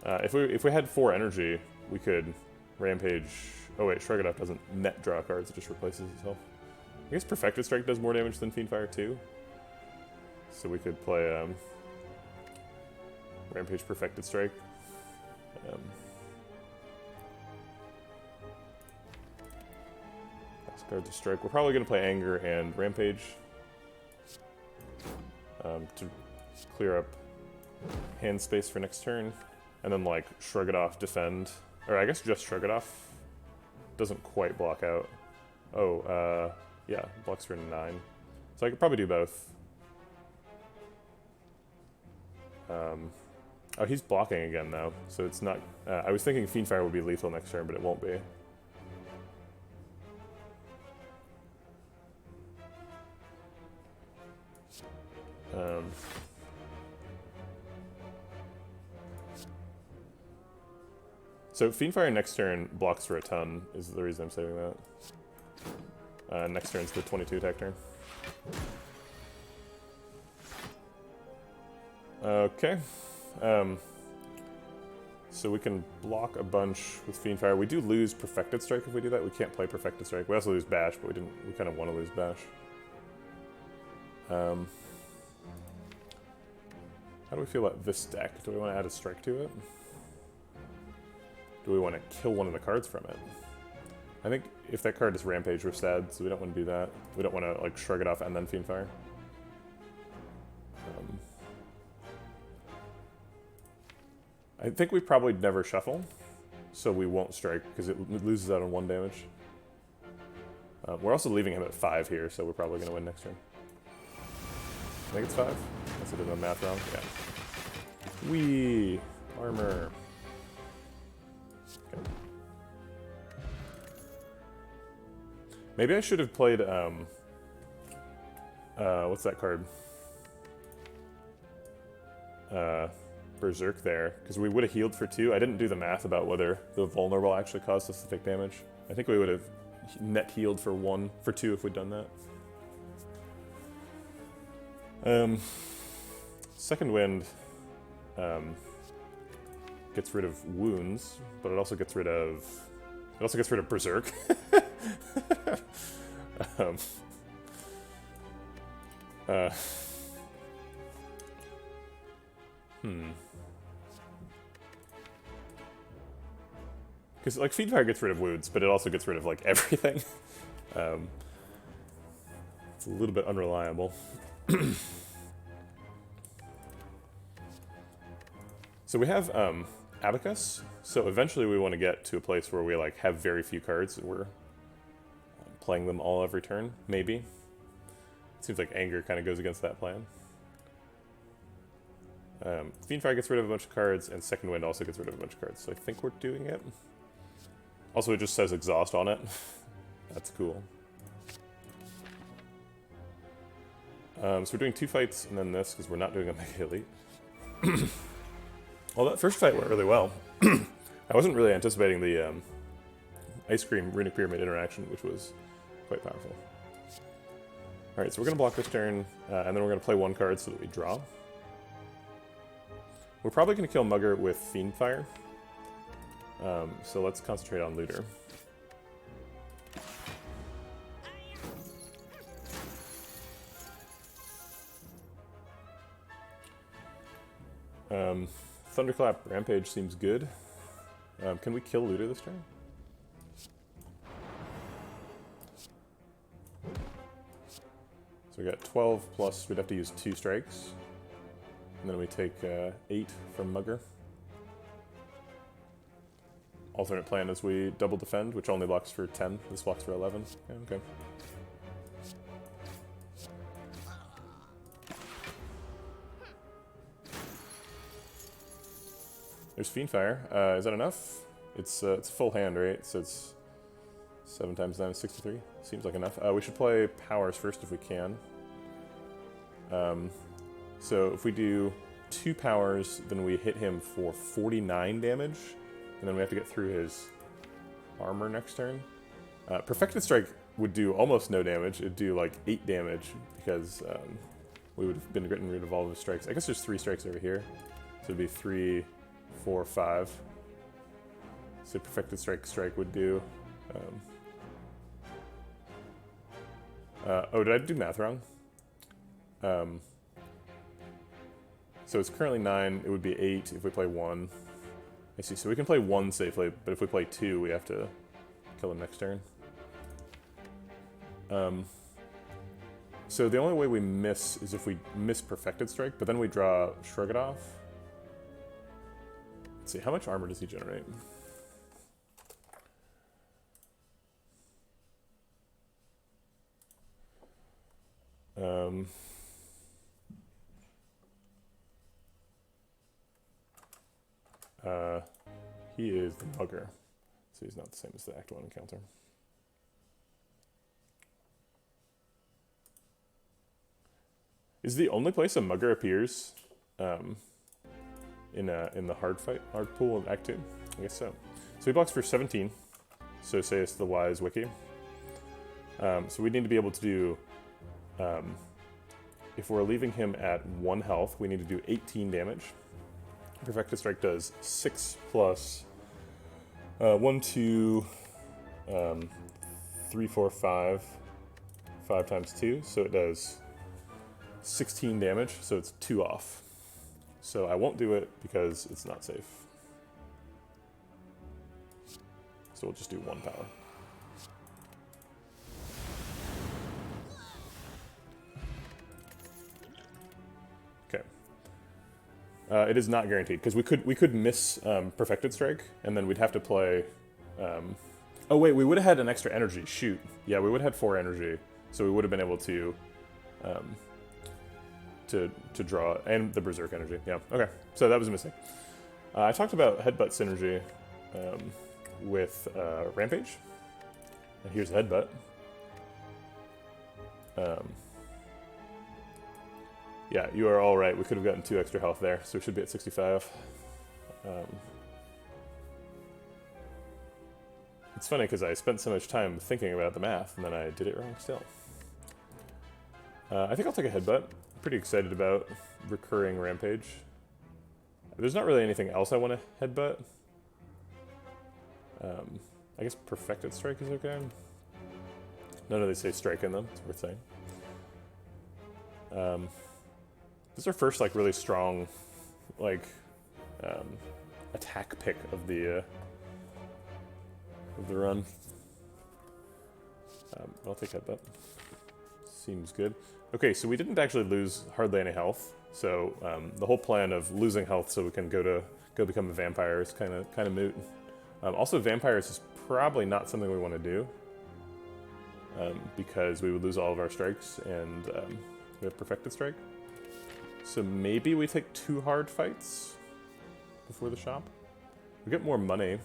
If we had 4 energy, we could Rampage... Oh wait, Shrug It Off doesn't net draw cards, it just replaces itself. I guess Perfected Strike does more damage than Fiendfire too. So we could play Rampage Perfected Strike. Last card to strike. We're probably going to play Anger and Rampage to clear up hand space for next turn. And then like Shrug It Off, defend. Or I guess just Shrug It Off. Doesn't quite block out. Oh, yeah, blocks for 9. So I could probably do both. Oh, he's blocking again though, so it's not... I was thinking Fiendfire would be lethal next turn, but it won't be. So Fiendfire next turn blocks for a ton, is the reason I'm saving that. Next turn's the 22 attack turn. Okay. So we can block a bunch with Fiendfire. We do lose Perfected Strike if we do that. We can't play Perfected Strike. We also lose Bash, but we kind of want to lose Bash. How do we feel about this deck? Do we want to add a strike to it? Do we want to kill one of the cards from it? I think if that card is Rampage, we're sad, so we don't want to do that. We don't want to like Shrug It Off and then Fiendfire. I think we probably never shuffle, so we won't strike because it loses out on 1 damage. We're also leaving him at 5 here, so we're probably going to win next turn. I think it's 5. Unless I did the math wrong. Yeah. Wee! Armor. Okay. Maybe I should have played, what's that card? Berserk there, because we would have healed for 2. I didn't do the math about whether the vulnerable actually caused us to take damage. I think we would have net healed for 2 if we'd done that. Second Wind gets rid of wounds, but it also gets rid of Berserk. Because like Fiendfire gets rid of wounds, but it also gets rid of like everything. It's a little bit unreliable. So we have Abacus. So eventually we want to get to a place where we like have very few cards and we're playing them all every turn, maybe. It seems like Anger kind of goes against that plan. Fiendfire gets rid of a bunch of cards, and Second Wind also gets rid of a bunch of cards, so I think we're doing it. Also, it just says Exhaust on it. That's cool. So we're doing 2 fights, and then this, because we're not doing a Mega Elite. Well, that first fight went really well. I wasn't really anticipating the Ice Cream Runic Pyramid interaction, which was quite powerful. Alright, so we're going to block this turn, and then we're going to play 1 card so that we draw. We're probably going to kill Mugger with Fiendfire. So let's concentrate on Looter. Thunderclap Rampage seems good. Can we kill Looter this turn? So we got 12 plus, we'd have to use 2 strikes. And then we take 8 from Mugger. Alternate plan is we double defend, which only blocks for 10. This blocks for 11. Yeah, okay. There's Fiendfire. Is that enough? It's full hand, right? So it's 7 times 9 is 63. Seems like enough. We should play powers first if we can. So if we do 2 powers, then we hit him for 49 damage, and then we have to get through his armor next turn. Perfected Strike would do almost no damage. It'd do like 8 damage because we would have been getting rid of all of his strikes. I guess there's 3 strikes over here, so it'd be 3, 4, 5. So Perfected Strike would do. Oh, did I do math wrong? So it's currently 9, it would be 8 if we play 1. I see, so we can play 1 safely, but if we play 2, we have to kill him next turn. So the only way we miss is if we miss Perfected Strike, but then we draw Shrug It Off. Let's see, how much armor does he generate? He is the Mugger, so he's not the same as the Act 1 encounter. Is the only place a Mugger appears in the hard pool of Act 2? I guess so. So he blocks for 17, so say it's the Wise Wiki. So we need to be able to do, if we're leaving him at 1 health, we need to do 18 damage. Perfected Strike does 6 plus 1, 2, 3, 4, 5. 5 times 2, so it does 16 damage, so it's 2 off. So I won't do it because it's not safe. So we'll just do 1 power. It is not guaranteed because we could miss Perfected Strike and then we'd have to play. Oh wait, we would have had an extra energy. Shoot, yeah, we would have had 4 energy, so we would have been able to draw and the Berserk energy. Yeah, okay, so that was missing. I talked about Headbutt synergy with Rampage, and here's Headbutt. Yeah, you are all right. We could have gotten 2 extra health there, so we should be at 65. It's funny because I spent so much time thinking about the math, and then I did it wrong still. I think I'll take a Headbutt. I'm pretty excited about recurring Rampage. There's not really anything else I want to Headbutt. I guess Perfected Strike is okay. None of these say Strike in them. It's worth saying. This is our first like really strong like attack pick of the run. I'll take Headbutt. Seems good. Okay, so we didn't actually lose hardly any health. So the whole plan of losing health so we can go become a vampire is kind of moot. Also, vampires is probably not something we want to do because we would lose all of our strikes and we have Perfected Strike. So maybe we take 2 hard fights before the shop. We get more money.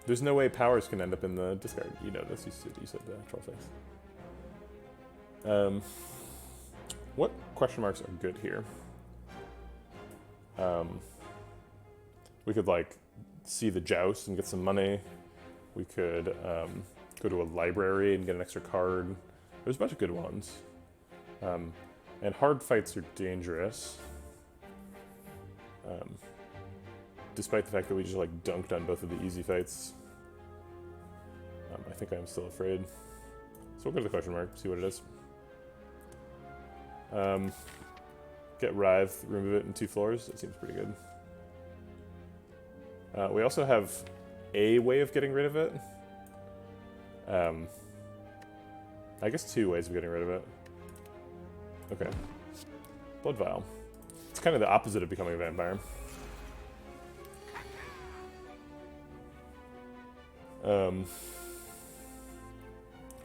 There's no way powers can end up in the discard. You know this. You said Troll Face. What question marks are good here? We could like see the joust and get some money. We could go to a library and get an extra card. There's a bunch of good ones. And hard fights are dangerous. Despite the fact that we just like dunked on both of the easy fights. I think I'm still afraid. So we'll go to the question mark, see what it is. Get Writhe, remove it in 2 floors. That seems pretty good. We also have a way of getting rid of it. I guess 2 ways of getting rid of it. Okay. Blood Vial. It's kind of the opposite of becoming a vampire.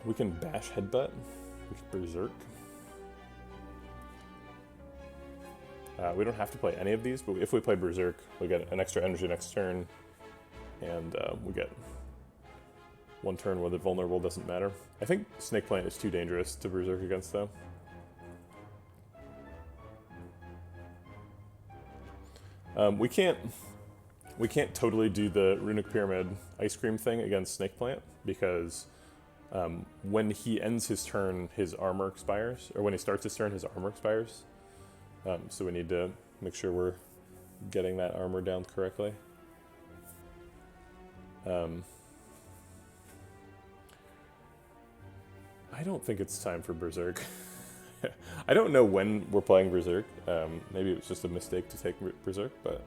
We can bash headbutt. We can berserk. We don't have to play any of these, but if we play berserk, we get an extra energy next turn, and we get one turn where the vulnerable doesn't matter. I think Snake Plant is too dangerous to berserk against, though. We can't totally do the Runic Pyramid Ice Cream thing against Snake Plant, because when he ends his turn, his armor expires, or when he starts his turn, his armor expires. So we need to make sure we're getting that armor down correctly. I don't think it's time for Berserk. I don't know when we're playing Berserk. Maybe it was just a mistake to take Berserk, but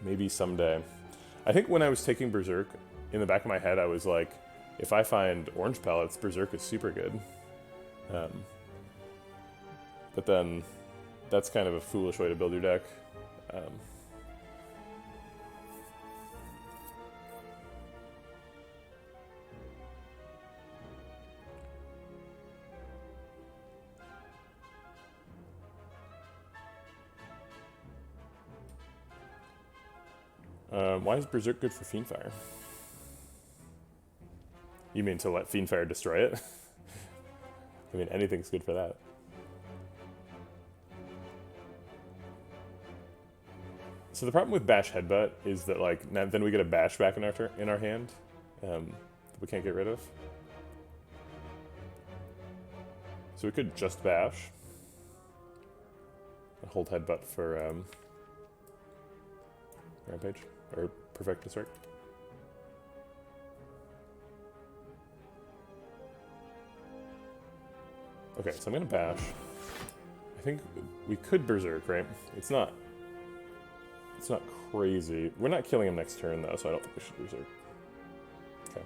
maybe someday. I think when I was taking Berserk, in the back of my head I was like, if I find orange pellets, Berserk is super good. But then that's kind of a foolish way to build your deck. Why is Berserk good for Fiendfire? You mean to let Fiendfire destroy it? I mean, anything's good for that. So the problem with Bash Headbutt is that, like, then we get a Bash back in our hand that we can't get rid of. So we could just Bash and hold Headbutt for Rampage, or Perfect Strike. Okay, so I'm gonna Bash. I think we could Berserk, right? It's not crazy. We're not killing him next turn, though, so I don't think we should Berserk. Okay.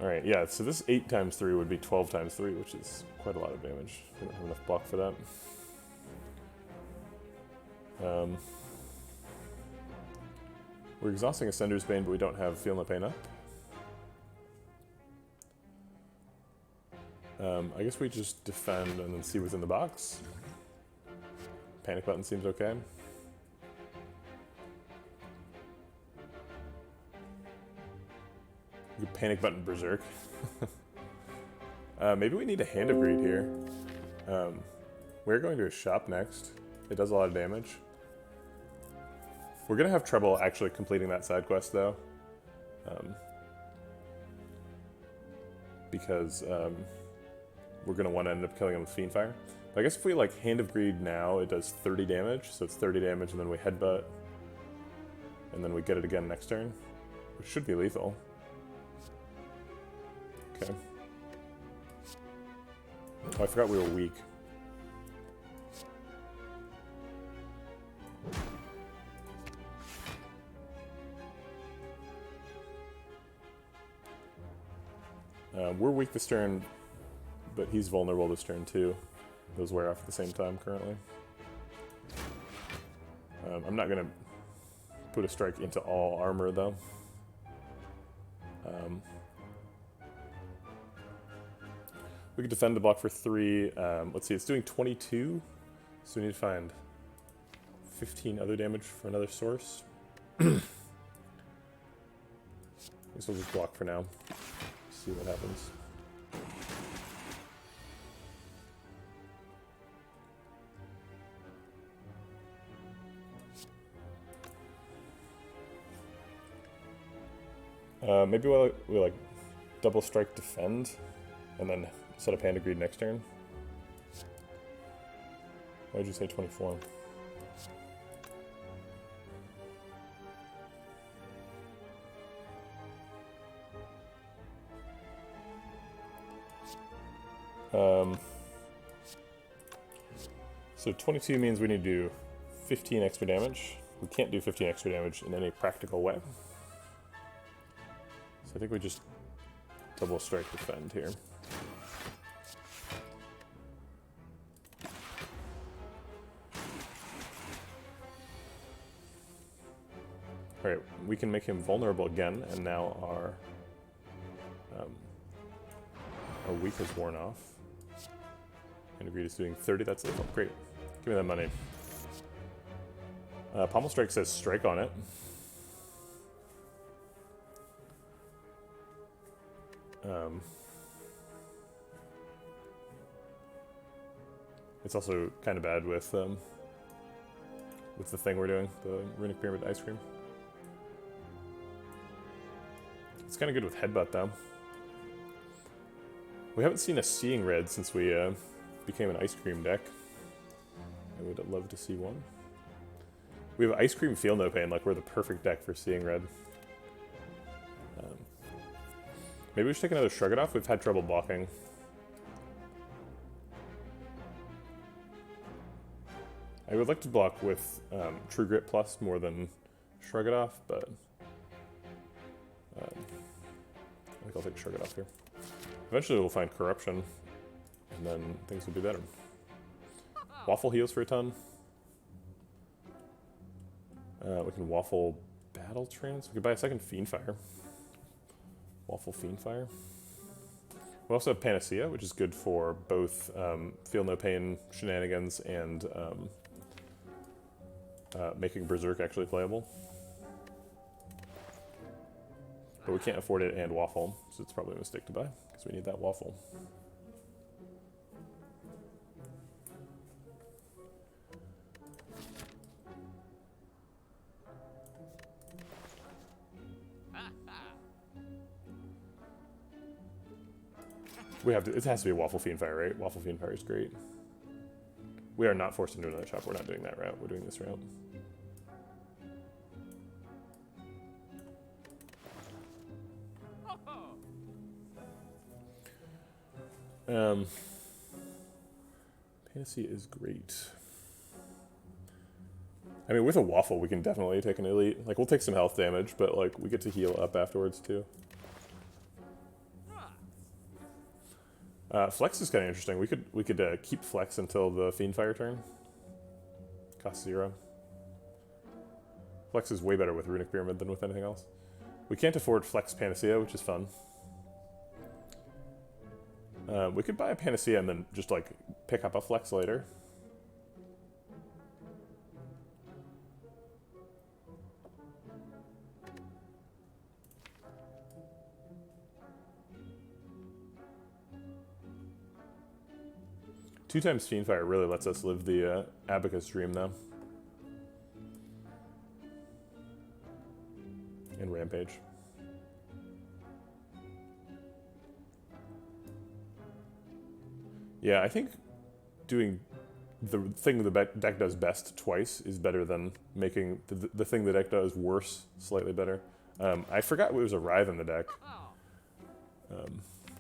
Alright, yeah, so this 8 times 3 would be 12 times 3, which is quite a lot of damage. We don't have enough block for that. We're exhausting Ascender's Bane, but we don't have Feel No Pain up. I guess we just defend and then see what's in the box. Panic button seems okay. You could panic button Berserk. Maybe we need a Hand of Greed here. We're going to a shop next. It does a lot of damage. We're going to have trouble actually completing that side quest, though. Because we're going to want to end up killing him with Fiendfire. I guess if we, like, Hand of Greed now, it does 30 damage. So it's 30 damage, and then we Headbutt. And then we get it again next turn. Which should be lethal. Okay. Oh, I forgot we were weak. We're weak this turn, but he's vulnerable this turn too. Those wear off at the same time currently. I'm not going to put a strike into all armor though. We could defend the block for 3. Let's see, it's doing 22, so we need to find 15 other damage for another source. I guess we'll just block for now. See what happens. Maybe we like double strike defend, and then set up Hand of Greed next turn. Why did you say 24? So 22 means we need to do 15 extra damage. We can't do 15 extra damage in any practical way. So I think we just double strike defend here. Alright, we can make him vulnerable again, and now our weak has worn off. And Greed is doing 30, that's lethal. Great. Give me that money. Pommel Strike says strike on it. It's also kind of bad with the thing we're doing, the Runic Pyramid Ice Cream. It's kind of good with Headbutt, though. We haven't seen a Seeing Red since we became an Ice Cream deck. I would love to see one. We have Ice Cream Feel No Pain, like we're the perfect deck for Seeing Red. Maybe we should take another Shrug It Off. We've had trouble blocking. I would like to block with True Grit Plus more than Shrug It Off, but I think I'll take Shrug It Off here. Eventually we'll find Corruption, and then things will be better. Waffle heals for a ton. We can Waffle Battle Trance. We could buy a second Fiendfire. Waffle Fiendfire. We also have Panacea, which is good for both Feel No Pain shenanigans and making Berserk actually playable. But we can't afford it and Waffle, so it's probably a mistake to buy, because we need that Waffle. We have to, it has to be a Waffle Fiendfire, right? Waffle Fiendfire is great. We are not forced into another shop. We're not doing that route. We're doing this route. Panacea is great. I mean, with a Waffle, we can definitely take an Elite. Like, we'll take some health damage, but, like, we get to heal up afterwards, too. Flex is kind of interesting. We could keep Flex until the Fiendfire turn. Cost 0. Flex is way better with Runic Pyramid than with anything else. We can't afford Flex Panacea, which is fun. We could buy a Panacea and then just, like, pick up a Flex later. Two times Fiendfire really lets us live the Abacus dream, though. And Rampage. Yeah, I think doing the thing the deck does best twice is better than making the thing the deck does worse slightly better. I forgot it was a Writhe in the deck.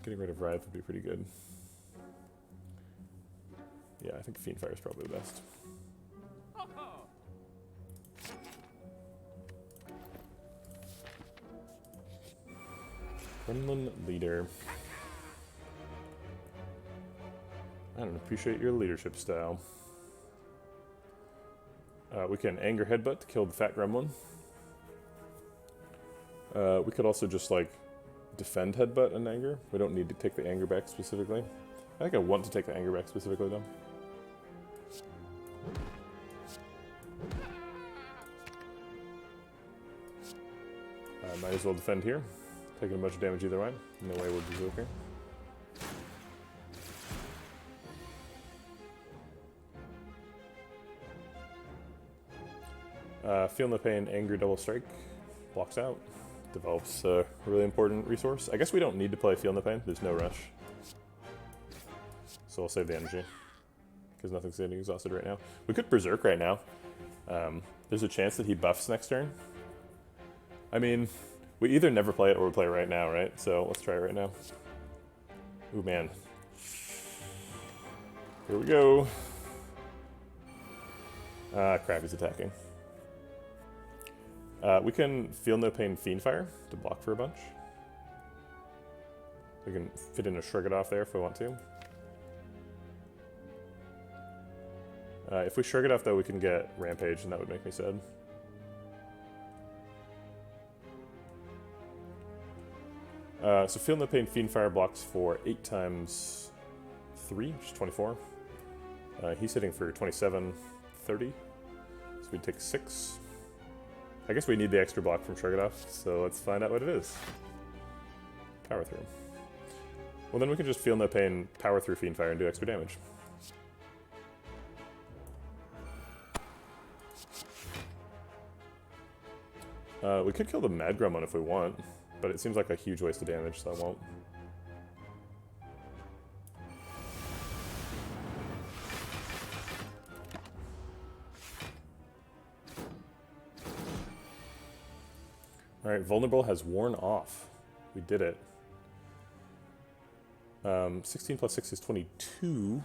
Getting rid of Writhe would be pretty good. Yeah, I think Fiendfire is probably the best. Gremlin Leader. I don't appreciate your leadership style. We can Anger Headbutt to kill the Fat Gremlin. We could also just, like, defend Headbutt and Anger. We don't need to take the Anger back specifically. I think I want to take the Anger back specifically, though. Might as well defend here. Taking a bunch of damage either way. No way we're Berserker. Feel No Pain, Anger, Double Strike. Blocks out. Develops a really important resource. I guess we don't need to play Feel No Pain. There's no rush. So I'll save the energy. Because nothing's getting exhausted right now. We could Berserk right now. There's a chance that he buffs next turn. I mean, we either never play it or we play it right now, right? So let's try it right now. Ooh, man. Here we go. Ah, crap, he's attacking. We can Feel No Pain Fiendfire to block for a bunch. We can fit in a Shrug It Off there if we want to. If we Shrug It Off, though, we can get Rampage, and that would make me sad. So Feel No Pain, Fiendfire blocks for 8 times 3, which is 24. He's hitting for 27, 30. So we'd take 6. I guess we need the extra block from Shrug It Off, so let's find out what it is. Power Through. Well, then we can just Feel No Pain, power through Fiendfire, and do extra damage. We could kill the Mad Gremlin if we want, but it seems like a huge waste of damage, so I won't. Alright, Vulnerable has worn off. We did it. 16 plus 6 is 22.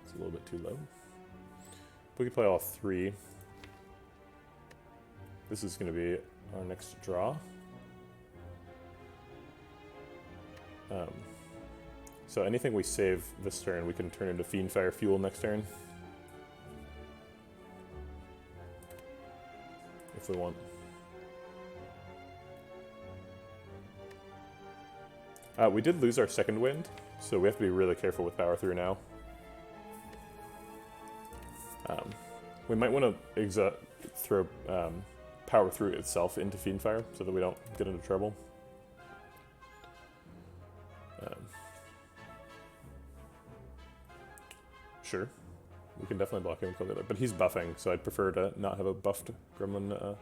It's a little bit too low. We could play all 3. This is going to be our next draw. So anything we save this turn, we can turn into Fiendfire Fuel next turn. If we want. We did lose our second wind, so we have to be really careful with Power Through now. We might want to throw Power Through itself into Fiendfire so that we don't get into trouble. Sure, we can definitely block him and kill the other, but he's buffing, so I'd prefer to not have a buffed Gremlin,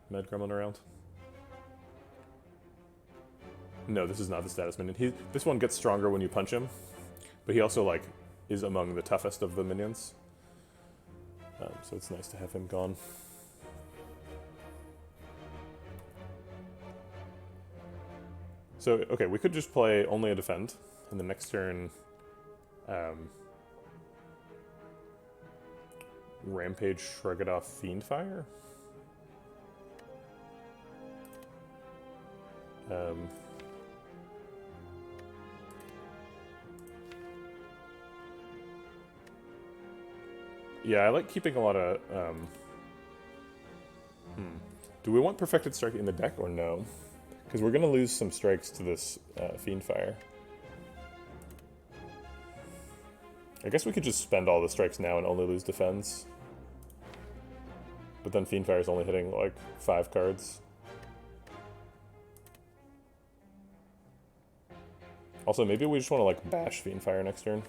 Mad Gremlin around. No, this is not the status minion. This one gets stronger when you punch him, but he also like is among the toughest of the minions. So it's nice to have him gone. So, okay, we could just play only a defend, and the next turn, Rampage, Shrug It Off, Fiendfire? Yeah, I like keeping a lot of, Do we want Perfected Strike in the deck or no? Because we're going to lose some strikes to this Fiendfire. I guess we could just spend all the strikes now and only lose defense. But then Fiendfire's only hitting like 5 cards. Also, maybe we just want to like bash Fiendfire next turn.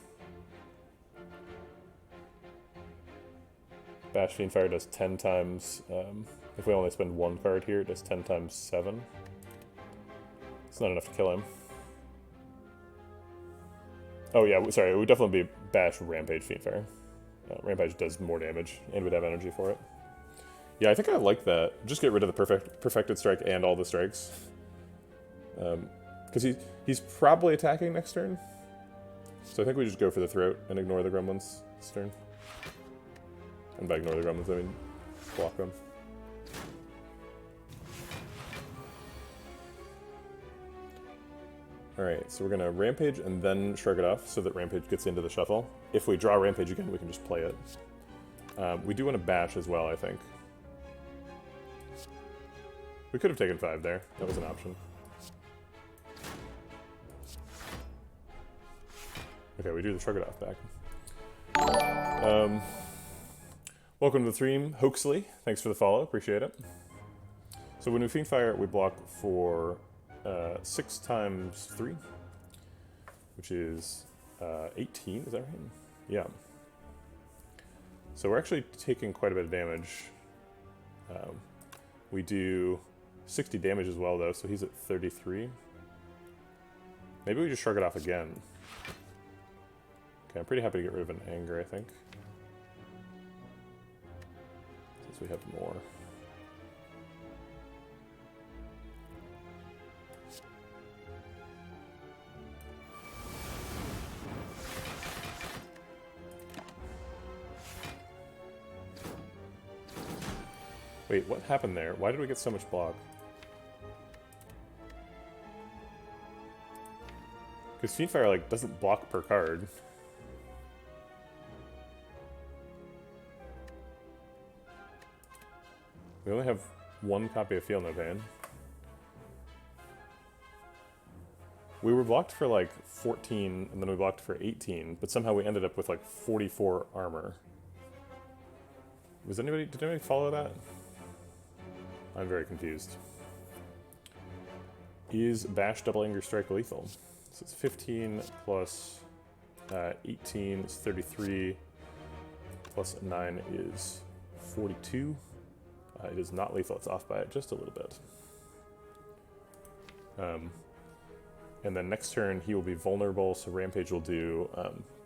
Bash Fiendfire does 10 times, if we only spend 1 card here, it does 10 times 7. It's not enough to kill him. Oh yeah, sorry, it would definitely be bash Rampage Fiendfire. Rampage does more damage, and would have energy for it. Yeah, I think I like that. Just get rid of the Perfected Strike and all the strikes. Because he's probably attacking next turn. So I think we just go for the throat and ignore the gremlins this turn. And by ignore the gremlins, I mean block them. Alright, so we're going to Rampage and then Shrug It Off so that Rampage gets into the shuffle. If we draw Rampage again, we can just play it. We do want to bash as well, I think. We could have taken 5 there. That was an option. Okay, we do the Shrug It Off back. Welcome to the stream, Hoaxley. Thanks for the follow, appreciate it. So when we Fiendfire, we block for 6 times 3, which is 18, is that right? Yeah. So we're actually taking quite a bit of damage. We do 60 damage as well, though, so he's at 33. Maybe we just Shrug It Off again. Okay, I'm pretty happy to get rid of an Anger, I think. Since we have more. Wait, what happened there? Why did we get so much block? Because Fiendfire, like, doesn't block per card. We only have one copy of Feel No Pain. We were blocked for like 14, and then we blocked for 18, but somehow we ended up with like 44 armor. Did anybody follow that? I'm very confused. Is Bash Double Anger Strike lethal? So it's 15 plus 18 is 33, plus 9 is 42. It is not lethal, it's off by just a little bit. And then next turn he will be vulnerable, so Rampage will do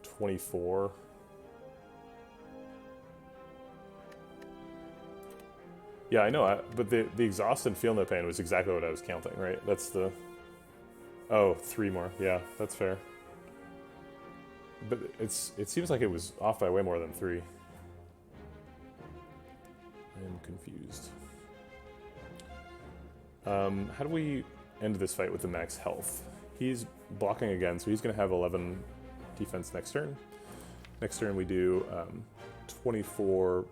24. Yeah, I know, but the Exhaust and Feel No Pain was exactly what I was counting, right? That's the... Oh, 3 more. Yeah, that's fair. But it seems like it was off by way more than 3. I'm confused. How do we end this fight with the max health? He's blocking again, so he's going to have 11 defense next turn. Next turn we do 24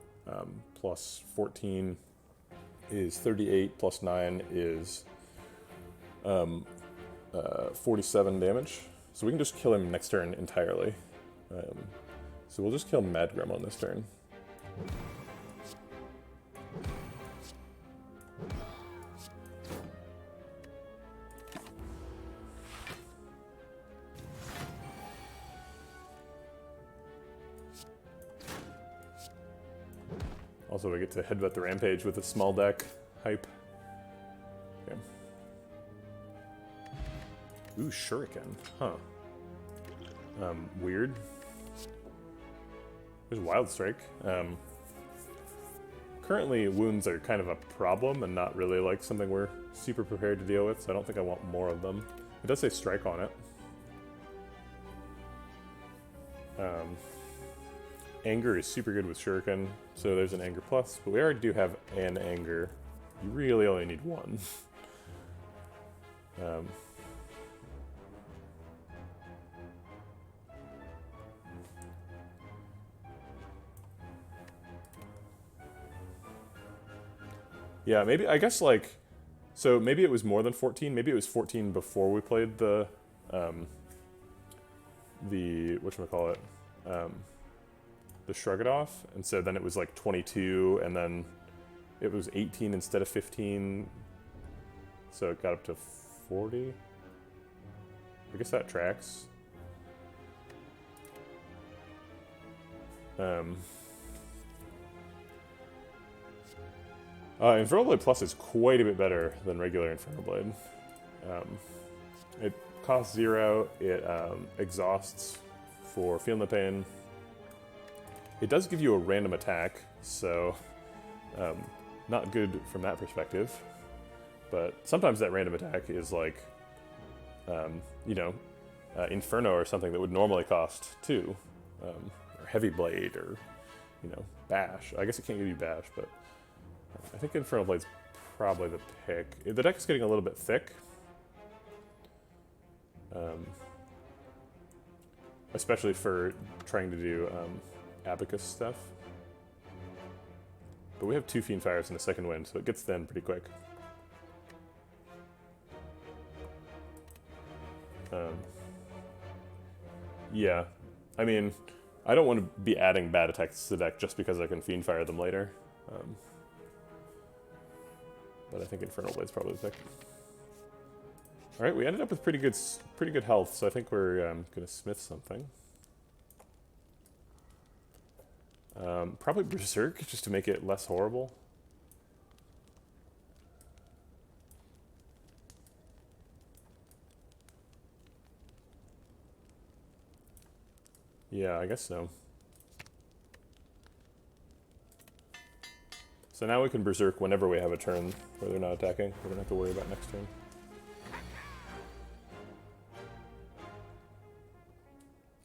plus 14 is 38, plus 9 is 47 damage. So we can just kill him next turn entirely. So we'll just kill Mad Gremlin this turn. Also, we get to headbutt the Rampage with a small deck hype. Okay. Ooh, Shuriken. Huh. Weird. There's Wild Strike. Currently, wounds are kind of a problem and not really like something we're super prepared to deal with, so I don't think I want more of them. It does say Strike on it. Anger is super good with Shuriken, so there's an Anger Plus, but we already do have an Anger. You really only need one. Yeah, maybe, I guess, like, so maybe it was more than 14, maybe it was 14 before we played the whatchamacallit, the Shrug It Off, and so then it was like 22, and then it was 18 instead of 15, so it got up to 40. I guess that tracks. Infernal Blade Plus is quite a bit better than regular Infernal Blade. It costs 0, it exhausts for Feel No Pain. It does give you a random attack, so not good from that perspective. But sometimes that random attack is like, you know, Inferno or something that would normally cost 2. Or Heavy Blade, or, you know, Bash. I guess it can't give you Bash, but I think Infernal Blade's probably the pick. The deck is getting a little bit thick. Especially for trying to do Abacus stuff. But we have 2 Fiendfires and a second wind, so it gets thin pretty quick. Yeah, I mean, I don't want to be adding bad attacks to the deck just because I can Fiendfire them later. But I think Infernal Blade's probably the pick. All right, we ended up with pretty good health, so I think we're gonna smith something. Probably Berserk, just to make it less horrible. Yeah, I guess so. So now we can Berserk whenever we have a turn where they're not attacking. We don't have to worry about next turn.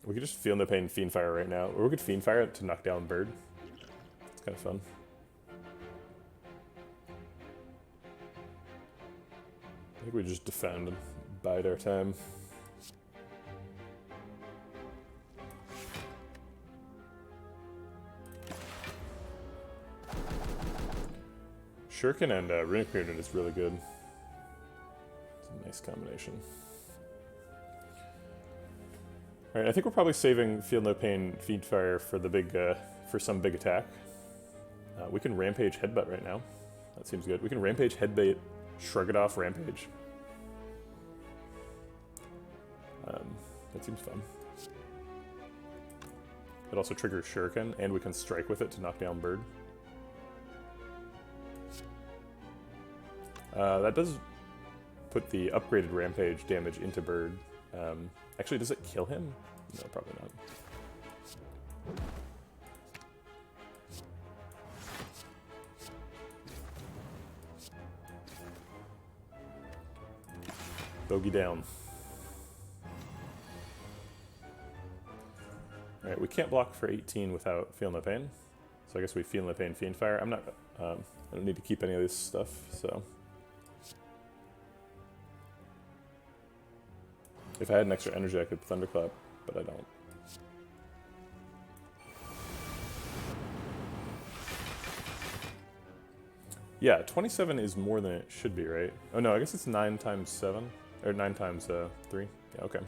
We could just Feel No Pain Fiendfire right now, or we could Fiendfire it to knock down Bird. It's kind of fun. I think we just defend and bide our time. Shuriken and Runic Pyramid is really good. It's a nice combination. Alright, I think we're probably saving Feel No Pain, Feed Fire for the big, for some big attack. We can Rampage Headbutt right now. That seems good. We can Rampage Headbutt, Shrug It Off, Rampage. That seems fun. It also triggers Shuriken, and we can strike with it to knock down Bird. That does put the upgraded Rampage damage into Bird. Actually, does it kill him? No, probably not. Bogey down. Alright, we can't block for 18 without Feel No Pain. So I guess we Feel No Pain, Fiend Fire. I'm not, I don't need to keep any of this stuff, so. If I had an extra energy, I could Thunderclap, but I don't. Yeah, 27 is more than it should be, right? Oh no, I guess it's 9 times 7, or 9 times 3. Yeah, okay.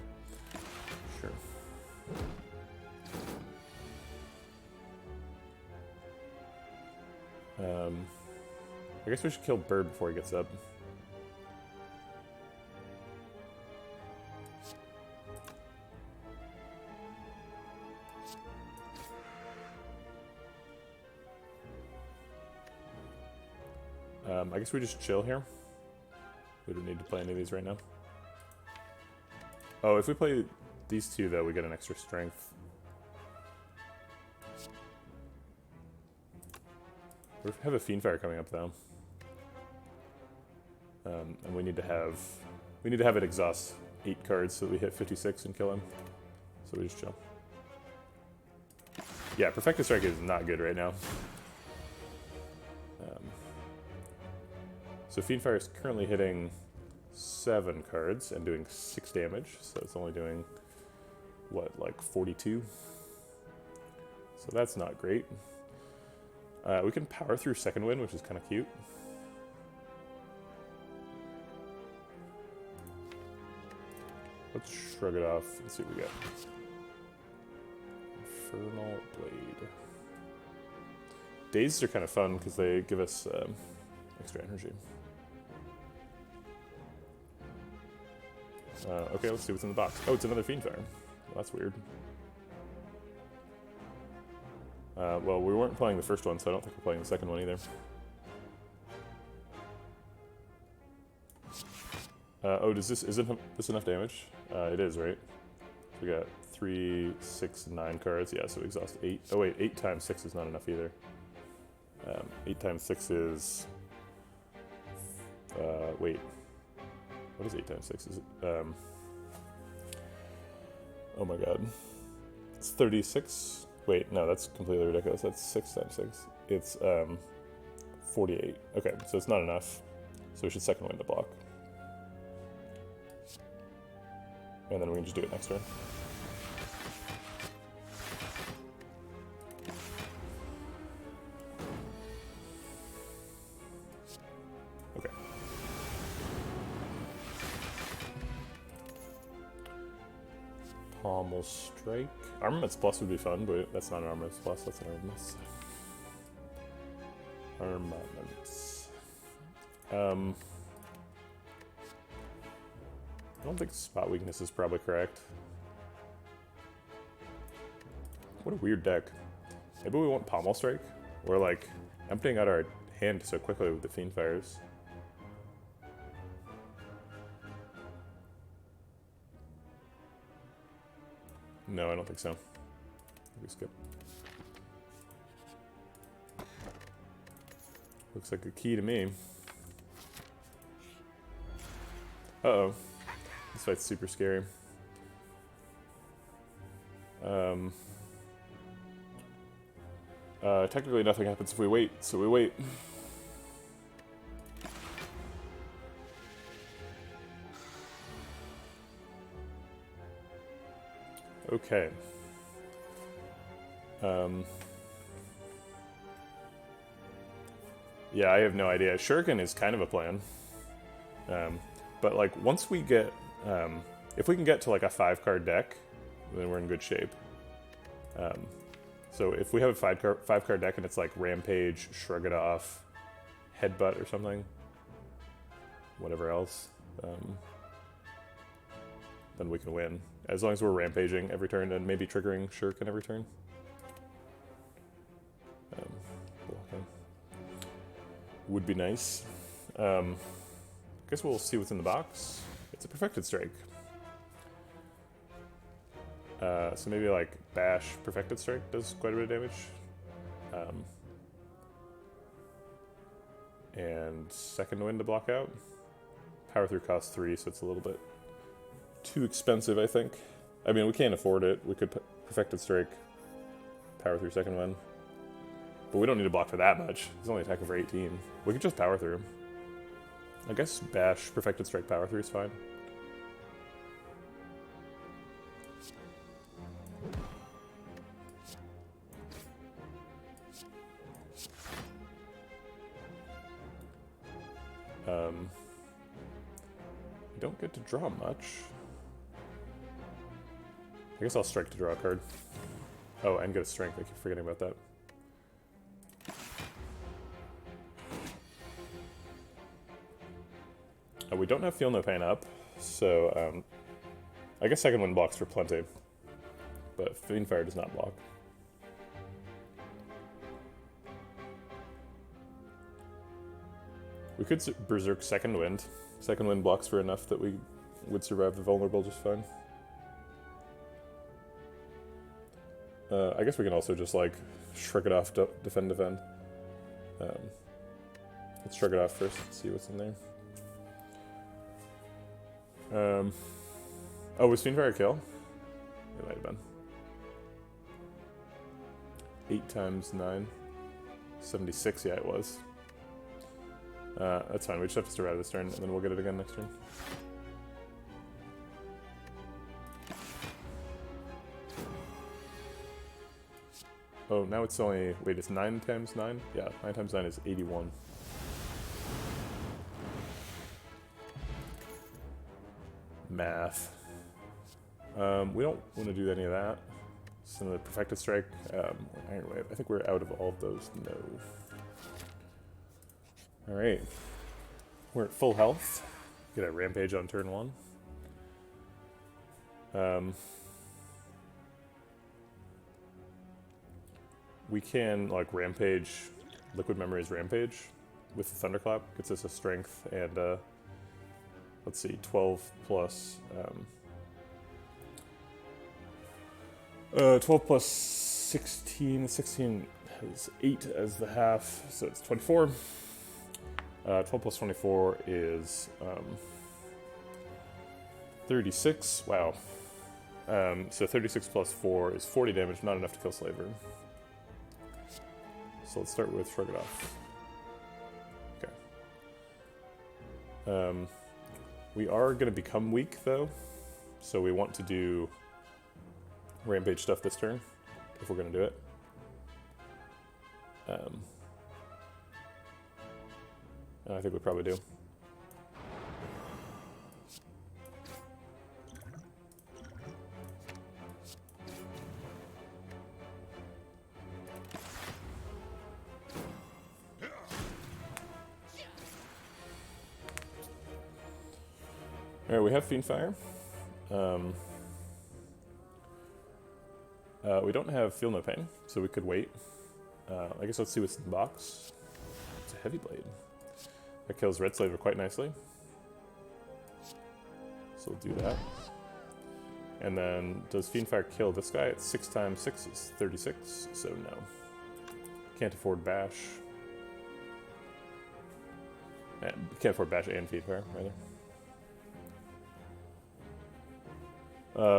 Sure. I guess we should kill Bird before he gets up. I guess we just chill here. We don't need to play any of these right now. Oh, if we play these two, though, we get an extra strength. We have a Fiend Fire coming up, though. And we need to have it exhaust 8 cards so that we hit 56 and kill him. So we just chill. Yeah, Perfected Strike is not good right now. So Fiend Fire is currently hitting 7 cards and doing 6 damage, so it's only doing, what, like 42? So that's not great. We can power through Second Wind, which is kind of cute. Let's shrug it off and see what we get. Infernal Blade. Dazes are kind of fun because they give us extra energy. Okay, let's see what's in the box. Oh, it's another Fiend Fire. Well, that's weird. Well, we weren't playing the first one, so I don't think we're playing the second one either. Oh, isn't this enough damage? It is, right? We got 3, 6, 9 cards. Yeah, so we exhaust 8. Oh wait, 8 times 6 is not enough either. 8 times 6 is... wait. What is 8 times 6? Is it, oh my god. It's 36? Wait, no, that's completely ridiculous. That's 6 times 6. It's, 48. Okay, so it's not enough. So we should Second Wind to block. And then we can just do it next turn. Okay. Pommel Strike. Armaments Plus would be fun, but that's not an Armaments Plus, that's an Armaments. Armaments. I don't think Spot Weakness is probably correct. What a weird deck. Maybe we want Pommel Strike? We're like emptying out our hand so quickly with the Fiend Fires. No, I don't think so. We skip. Looks like a key to me. Uh-oh. This fight's super scary. Technically nothing happens if we wait, so we wait. Okay. Yeah, I have no idea. Shuriken is kind of a plan. But like once we get, if we can get to like a 5-card deck, then we're in good shape. So if we have a 5-card deck and it's like Rampage, Shrug It Off, Headbutt or something, whatever else, then we can win. As long as we're rampaging every turn and maybe triggering Shuriken every turn. Blocking would be nice. I guess we'll see what's in the box. It's a Perfected Strike. So maybe like Bash Perfected Strike does quite a bit of damage. And Second Wind to block out. Power Through costs 3, so it's a little bit too expensive, I think. I mean, we can't afford it. We could Perfected Strike, Power Through Second Wind. But we don't need to block for that much. He's only attacking for 18. We could just Power Through. I guess Bash Perfected Strike Power Through is fine. We don't get to draw much. I guess I'll strike to draw a card. Oh, and get a strength. I keep forgetting about that. We don't have Feel No Pain up, so I guess Second Wind blocks for plenty, but Fiendfire does not block. We could Berserk Second Wind. Second Wind blocks for enough that we would survive the Vulnerable just fine. I guess we can also just like Shrug It Off, defend. Let's Shrug It Off first, see what's in there. Oh, was Fiendfire a kill? It might have been. 8 times 9. 76, yeah, it was. That's fine, we just have to survive this turn, and then we'll get it again next turn. Oh, now it's only... Wait, it's 9 times 9? Yeah, 9 times 9 is 81. Math. We don't want to do any of that. Some of the Perfected Strike, Iron Wave. I think we're out of all of those. No. Alright. We're at full health. Get a Rampage on turn 1. We can, like, Rampage, Liquid Memories Rampage with the Thunderclap. Gets us a Strength and, let's see, 12 plus, 12 plus 16. 16 has 8 as the half, so it's 24. 12 plus 24 is 36. Wow. So 36 plus 4 is 40 damage, not enough to kill Slaver. So let's start with Shrug It Off. Okay. We are going to become weak, though, so we want to do Rampage stuff this turn, if we're going to do it. I think we probably do. Alright, we have Fiendfire. We don't have Feel No Pain, so we could wait. I guess let's see what's in the box. It's a Heavy Blade. That kills Red Slaver quite nicely. So we'll do that. And then, does Fiendfire kill this guy? It's 6 times 6 is 36, so no. Can't afford Bash. Can't afford Bash and Fiendfire, rather.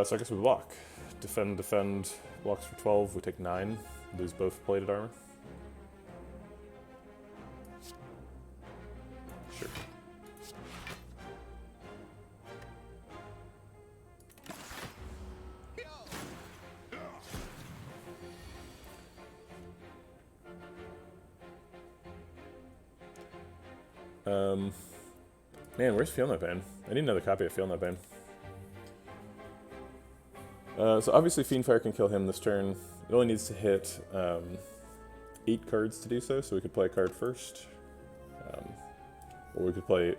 So I guess we block. Defend, blocks for 12, we take 9, lose both plated armor. Sure. Man, where's Feel No Pain? I need another copy of Feel No Pain. So obviously Fiendfire can kill him this turn. It only needs to hit 8 cards to do so, so we could play a card first. Or we could play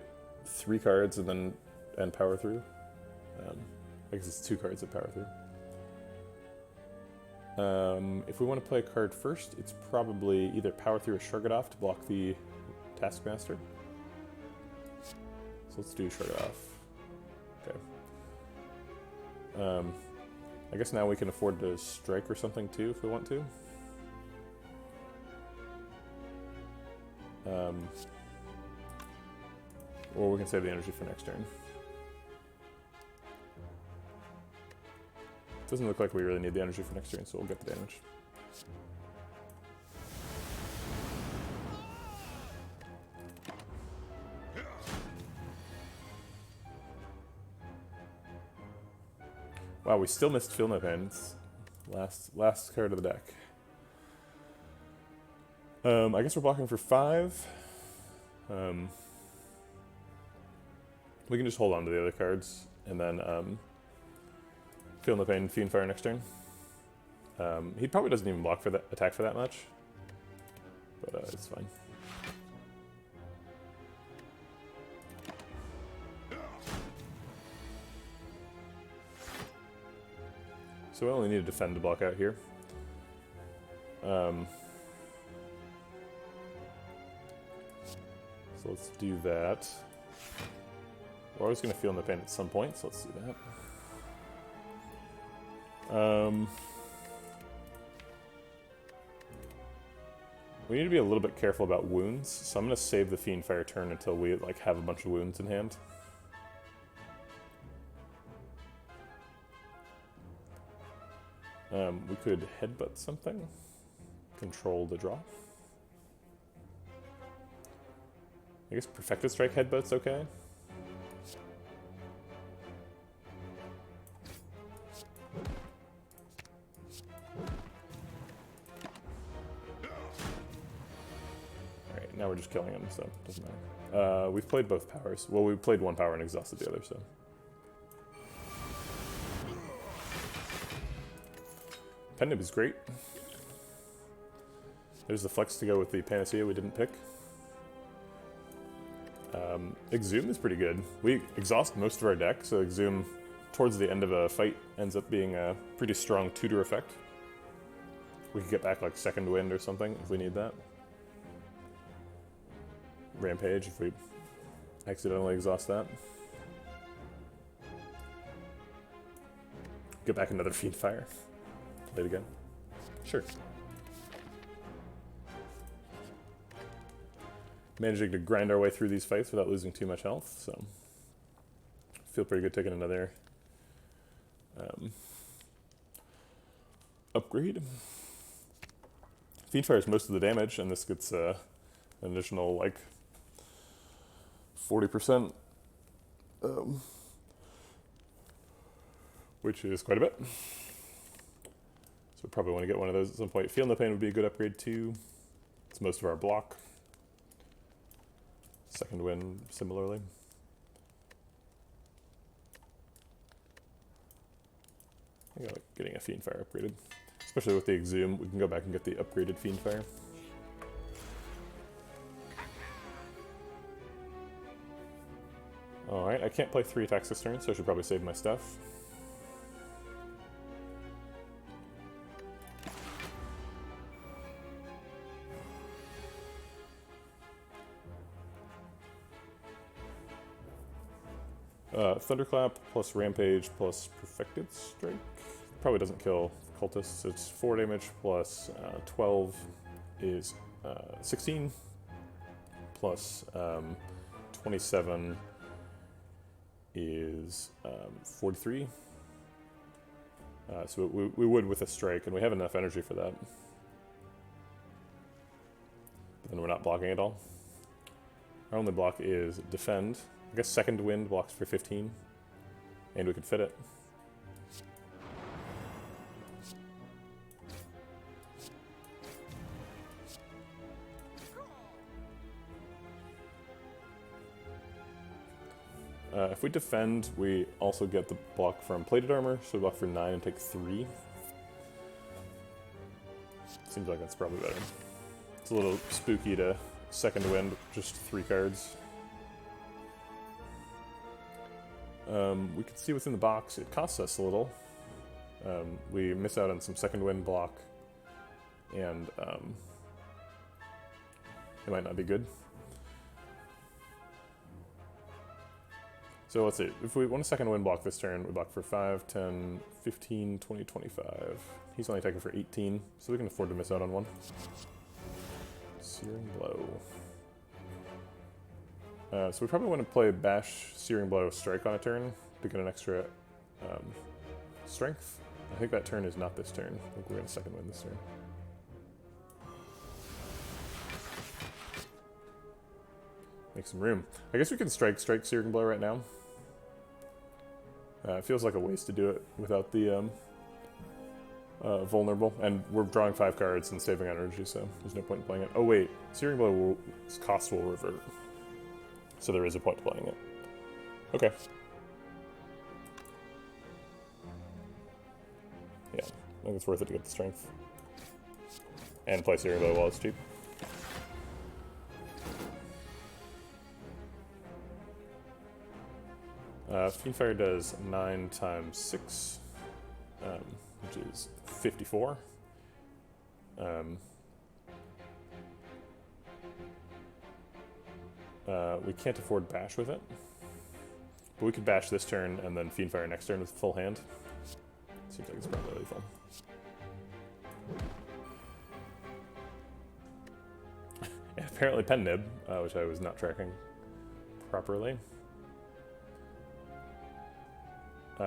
3 cards and power through. I guess it's 2 cards that power through. If we want to play a card first, it's probably either power through or shrug it off to block the Taskmaster. So let's do shrug it off. Okay. I guess now we can afford to strike or something too if we want to. Or we can save the energy for next turn. Doesn't look like we really need the energy for next turn, so we'll get the damage. Wow, we still missed Feel No Pain. It's last card of the deck. I guess we're blocking for 5. We can just hold on to the other cards, and then Feel No Pain, Fiendfire next turn. He probably doesn't even block for that attack for that much, but it's fine. So we only need to defend to block out here. So let's do that. We're always going to Feel No Pain at some point, so let's do that. We need to be a little bit careful about wounds, so I'm going to save the Fiendfire turn until we have a bunch of wounds in hand. We could headbutt something, control the draw. I guess Perfected Strike headbutt's okay. Alright, now we're just killing him, so it doesn't matter. We've played both powers. Well, we played one power and exhausted the other, so. Pendib is great. There's the flex to go with the Panacea we didn't pick. Exhume is pretty good. We exhaust most of our deck, so Exhume towards the end of a fight ends up being a pretty strong tutor effect. We could get back like Second Wind or something if we need that. Rampage if we accidentally exhaust that. Get back another Fiendfire. Play it again. Sure. Managing to grind our way through these fights without losing too much health, so feel pretty good taking another upgrade. Fiendfire is most of the damage, and this gets an additional 40%, which is quite a bit. So we probably want to get one of those at some point. Feel No Pain would be a good upgrade too. It's most of our block. Second Wind, similarly. I like getting a Fiendfire upgraded. Especially with the Exhume, we can go back and get the upgraded Fiendfire. Alright, I can't play 3 attacks this turn, so I should probably save my stuff. Thunderclap plus Rampage plus Perfected Strike. Probably doesn't kill cultists. It's 4 damage plus 12 is 16 plus 27 is 43. So we would with a strike, and we have enough energy for that. But then we're not blocking at all. Our only block is defend. I guess Second Wind blocks for 15, and we could fit it. If we defend, we also get the block from plated armor, so we block for 9 and take 3. Seems like that's probably better. It's a little spooky to second wind, just 3 cards. We can see within the box, it costs us a little. We miss out on some second wind block, and it might not be good. So let's see, if we want a second wind block this turn, we block for 5, 10, 15, 20, 25. He's only taking for 18, so we can afford to miss out on one. Searing Blow. So we probably want to play Bash, Searing Blow, Strike on a turn to get an extra strength. I think that turn is not this turn. I think we're going to second win this turn. Make some room. I guess we can strike Searing Blow right now. It feels like a waste to do it without the vulnerable, and we're drawing 5 cards and saving energy, so there's no point in playing it. Oh wait, Searing Blow cost will revert, so there is a point to playing it. Okay. Yeah, I think it's worth it to get the strength. And play Searing Blow while it's cheap. Fiendfire does 9 times 6, which is 54. We can't afford Bash with it, but we could Bash this turn and then Fiendfire next turn with full hand. Seems like it's probably lethal. And apparently Pen Nib, which I was not tracking properly.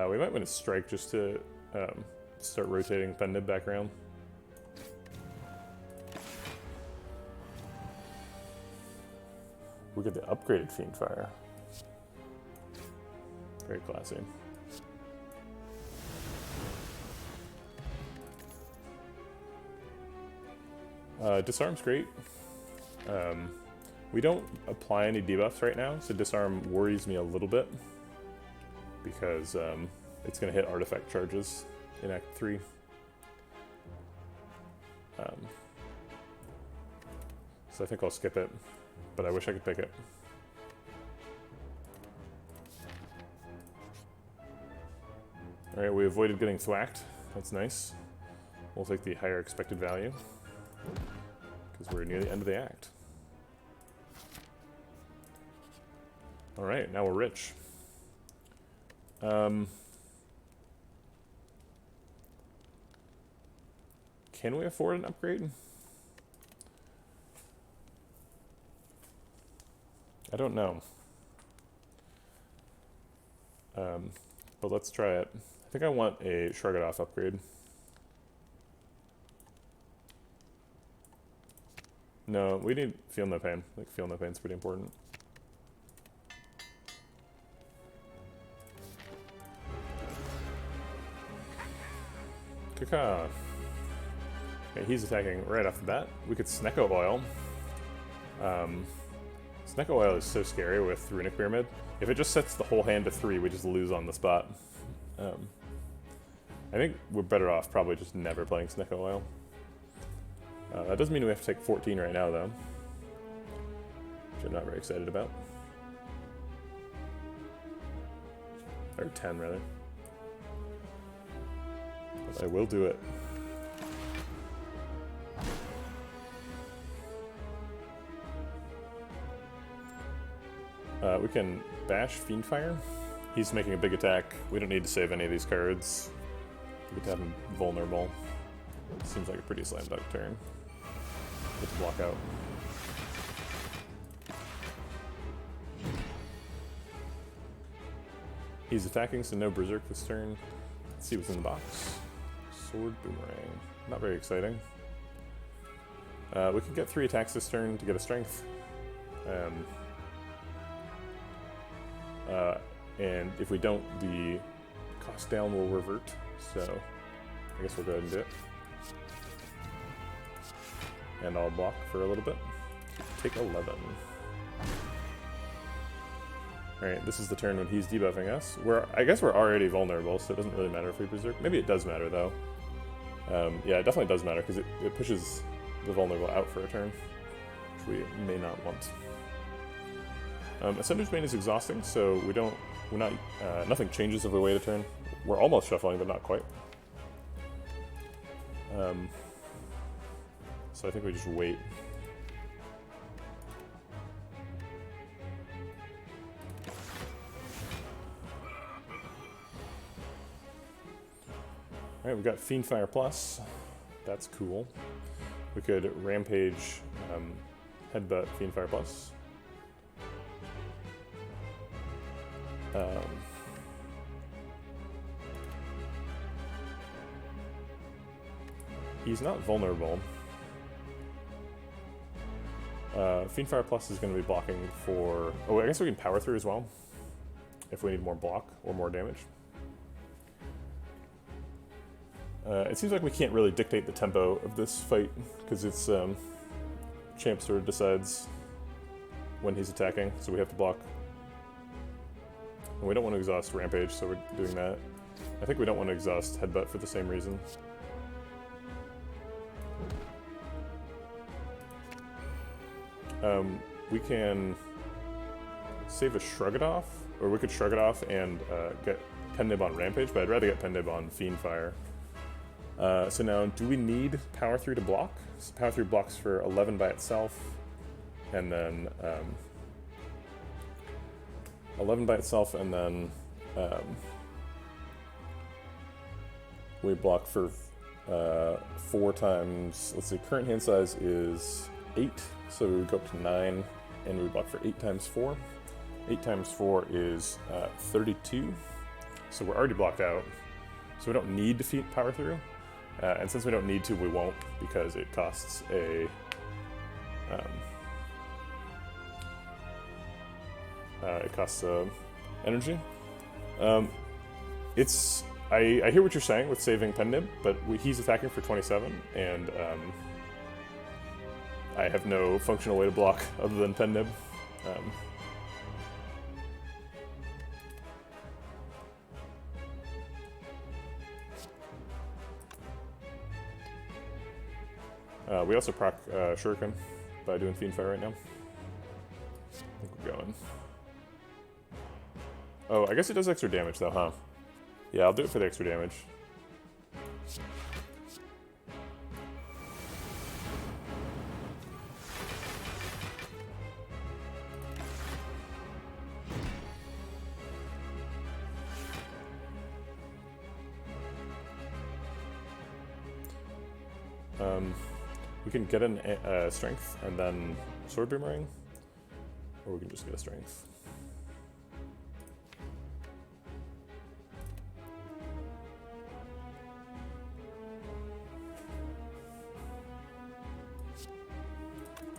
We might win a strike just to start rotating Pen Nib back around. We get the upgraded Fiendfire. Very classy. Disarm's great. We don't apply any debuffs right now, so Disarm worries me a little bit, because it's going to hit artifact charges in Act 3. So I think I'll skip it, but I wish I could pick it. Alright, we avoided getting thwacked. That's nice. We'll take the higher expected value, because we're near the end of the act. Alright, now we're rich. Can we afford an upgrade? I don't know. But let's try it. I think I want a Shrug It Off upgrade. No, we need Feel No Pain. I think Feel No Pain's pretty important. Kaka. Okay, he's attacking right off the bat. We could Snecko Oil. Snecko Oil is so scary with Runic Pyramid. If it just sets the whole hand to 3, we just lose on the spot. I think we're better off probably just never playing Snecko Oil. That doesn't mean we have to take 14 right now, though, which I'm not very excited about. Or 10, rather. But I will do it. We can Bash Fiendfire. He's making a big attack. We don't need to save any of these cards. We get to have him vulnerable. Seems like a pretty slam dunk turn. Get to block out. He's attacking, so no Berserk this turn. Let's see what's in the box. Sword Boomerang. Not very exciting. We could get 3 attacks this turn to get a strength. And if we don't, the cost down will revert. So I guess we'll go ahead and do it. And I'll block for a little bit. Take 11. Alright, this is the turn when he's debuffing us. I guess we're already vulnerable, so it doesn't really matter if we berserk. Maybe it does matter, though. Yeah, it definitely does matter, because it pushes the vulnerable out for a turn, which we may not want. Ascender's Bane is exhausting, so nothing changes if we wait a turn. We're almost shuffling, but not quite. So I think we just wait. Alright, we got Fiendfire Plus. That's cool. We could Rampage, Headbutt, Fiendfire Plus. He's not vulnerable. Fiendfire Plus is going to be blocking for... Oh, I guess we can Power Through as well, if we need more block or more damage. It seems like we can't really dictate the tempo of this fight, because it's Champ sort of decides when he's attacking, so we have to block. And we don't want to exhaust Rampage, so we're doing that. I think we don't want to exhaust Headbutt for the same reason. We can save a Shrug It Off, or we could Shrug It Off and get Pen Nib on Rampage, but I'd rather get Pen Nib on Fiendfire. So now, do we need Power Through to block? So Power Through blocks for 11 by itself, and then 11 by itself, and then we block for 4 times. Let's see, current hand size is 8, so we would go up to 9, and we would block for 8 times 4. 8 times 4 is 32, so we're already blocked out. So we don't need to defeat Power Through. And since we don't need to, we won't, because it costs a energy. I hear what you're saying with saving Pen Nib, but he's attacking for 27, and I have no functional way to block other than Pen Nib. We also proc Shuriken by doing Fiendfire right now. I think we're going. Oh, I guess it does extra damage though, huh? Yeah, I'll do it for the extra damage. We can get a strength and then sword boomerang, or we can just get a strength.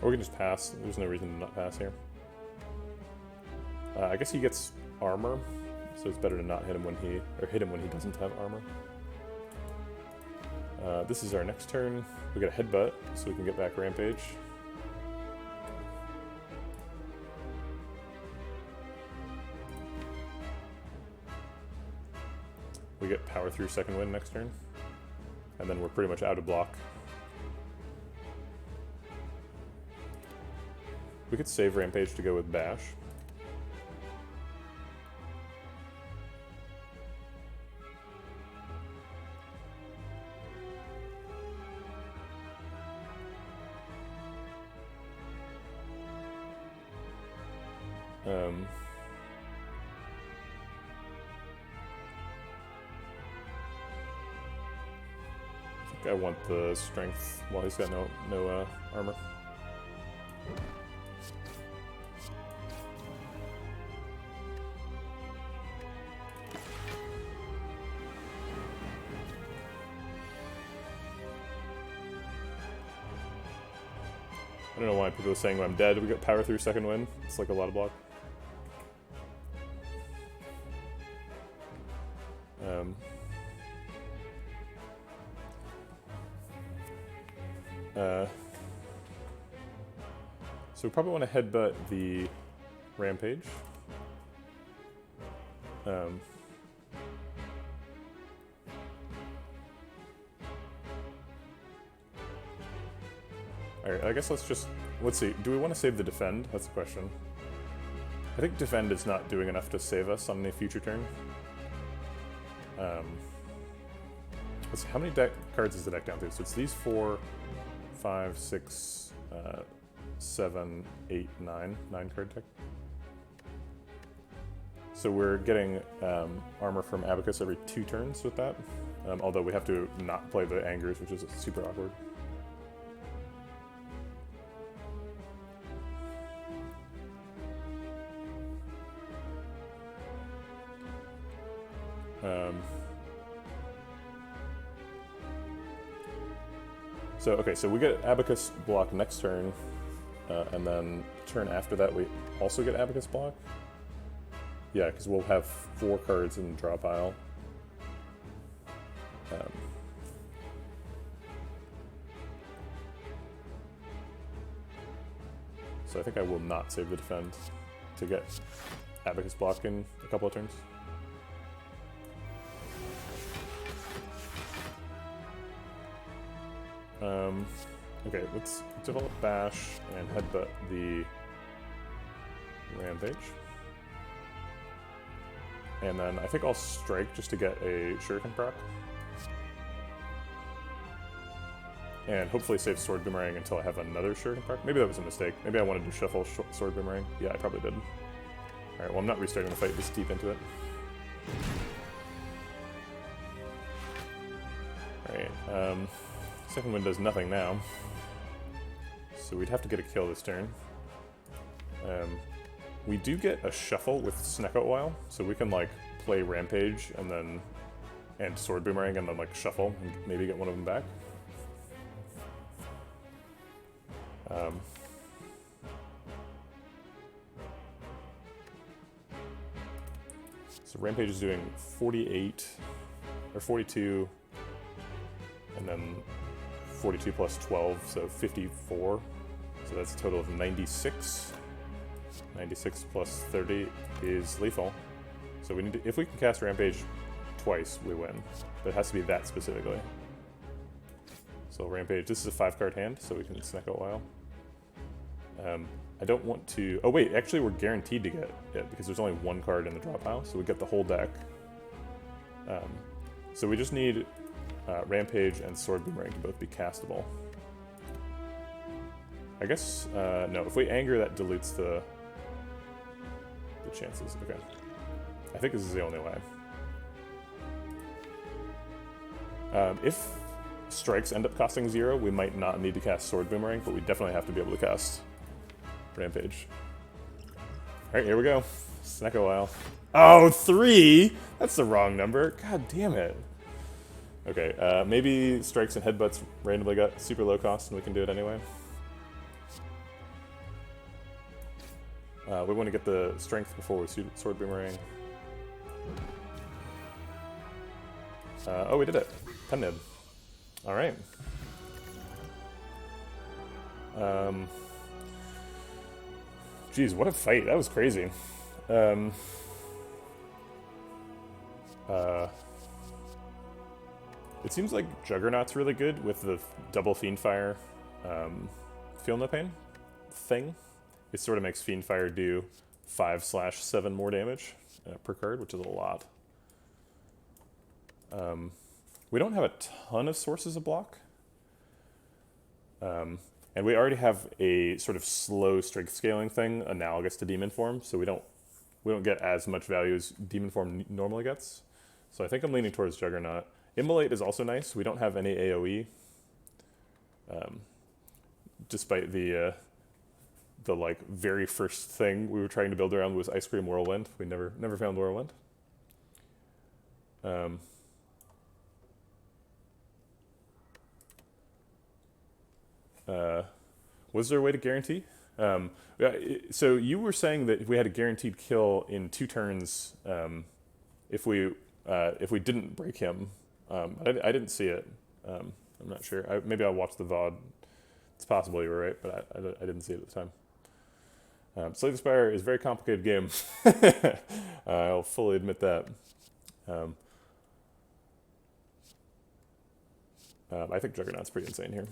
Or we can just pass. There's no reason to not pass here. I guess he gets armor, so it's better to not hit him when he doesn't have armor. This is our next turn. We got a Headbutt, so we can get back Rampage. We get Power Through Second Wind next turn. And then we're pretty much out of block. We could save Rampage to go with Bash. I think I want the strength while he's got no armor. I don't know why people are saying when I'm dead, we got Power Through Second Wind. It's like a lot of block. So we probably want to Headbutt the Rampage. Um, Alright, I guess let's see. Do we want to save the defend? That's the question. I think defend is not doing enough to save us on any future turn. Let's see, how many deck cards is the deck down to? So it's these 4, 5, 6, 7, 8, 9 card deck. So we're getting armor from Abacus every 2 turns with that. Although we have to not play the Angers, which is super awkward. So we get Abacus block next turn, and then turn after that we also get Abacus block. Yeah, because we'll have 4 cards in the draw pile. So I think I will not save the defend to get Abacus block in a couple of turns. Okay, let's develop Bash and headbutt the Rampage. And then I think I'll strike just to get a Shuriken proc. And hopefully save Sword Boomerang until I have another Shuriken proc. Maybe that was a mistake. Maybe I wanted to shuffle Sword Boomerang. Yeah, I probably did. Alright, well I'm not restarting the fight, just deep into it. Alright, second wind does nothing now. So we'd have to get a kill this turn. We do get a shuffle with Snecko Oil, so we can like play Rampage and Sword Boomerang and then like shuffle and maybe get one of them back. So Rampage is doing 48 or 42, and then 42 plus 12, so 54. So that's a total of 96. 96 plus 30 is lethal. So we need to, if we can cast Rampage twice, we win. But it has to be that specifically. So Rampage, this is a 5-card hand, so we can Snecko Oil. I don't want to, oh wait, actually we're guaranteed to get it because there's only 1 card in the draw pile, so we get the whole deck. So we just need Rampage and Sword Boomerang to both be castable. I guess, no, if we anger, that dilutes the chances. Okay. I think this is the only way. If strikes end up costing 0, we might not need to cast Sword Boomerang, but we definitely have to be able to cast Rampage. Alright, here we go. Snecko Oil. Oh, 3? That's the wrong number. God damn it. Okay, maybe strikes and headbutts randomly got super low cost and we can do it anyway. We want to get the strength before we Sword Boomerang. Oh, we did it. 10 nib. Alright. Geez, what a fight. That was crazy. It seems like Juggernaut's really good with the double Fiendfire Feel No Pain thing. It sort of makes Fiendfire do 5/7 more damage per card, which is a lot. We don't have a ton of sources of block. And we already have a sort of slow strength scaling thing analogous to Demon Form, so we don't get as much value as Demon Form normally gets. So I think I'm leaning towards Juggernaut. Immolate is also nice. We don't have any AoE. Despite the like very first thing we were trying to build around was Ice Cream Whirlwind. We never found Whirlwind. Was there a way to guarantee? So you were saying that if we had a guaranteed kill in 2 turns, if we didn't break him, I didn't see it. I'm not sure. Maybe I watched the VOD. It's possible you were right, but I didn't see it at the Slay the Spire is a very complicated game. I'll fully admit that. I think Juggernaut's pretty insane here.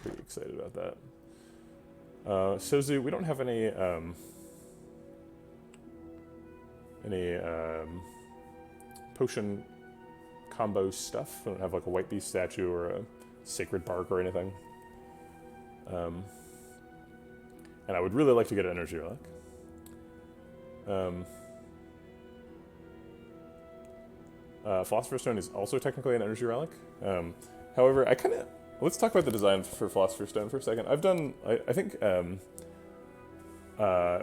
Pretty excited about that. Sozu, we don't have any potion combo stuff. I don't have like a White Beast statue or a Sacred Bark or anything. And I would really like to get an Energy Relic. Philosopher's Stone is also technically an Energy Relic. However, let's talk about the design for Philosopher's Stone for a second. I think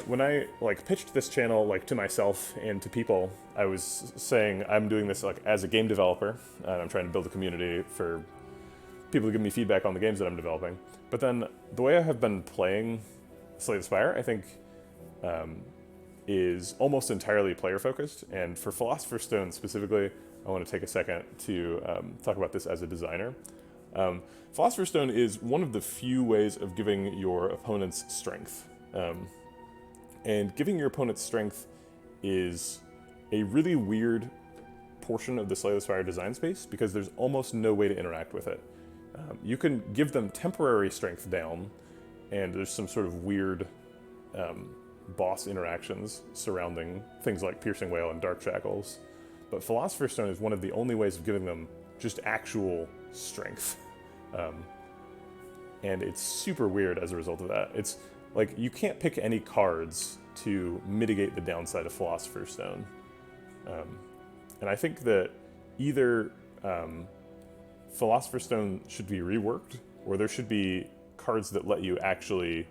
when I like pitched this channel like to myself and to people, I was saying I'm doing this like as a game developer, and I'm trying to build a community for people to give me feedback on the games that I'm developing. But then the way I have been playing Slay the Spire, I think, is almost entirely player focused. And for Philosopher's Stone specifically, I want to take a second to talk about this as a designer. Philosopher's Stone is one of the few ways of giving your opponents strength. And giving your opponents strength is a really weird portion of the Slay the Spire design space because there's almost no way to interact with it. You can give them temporary strength down, and there's some sort of weird boss interactions surrounding things like Piercing Wail and Dark Shackles. But Philosopher's Stone is one of the only ways of giving them just actual strength. And it's super weird as a result of that. It's like you can't pick any cards to mitigate the downside of Philosopher's Stone. And I think that either Philosopher's Stone should be reworked, or there should be cards that let you actually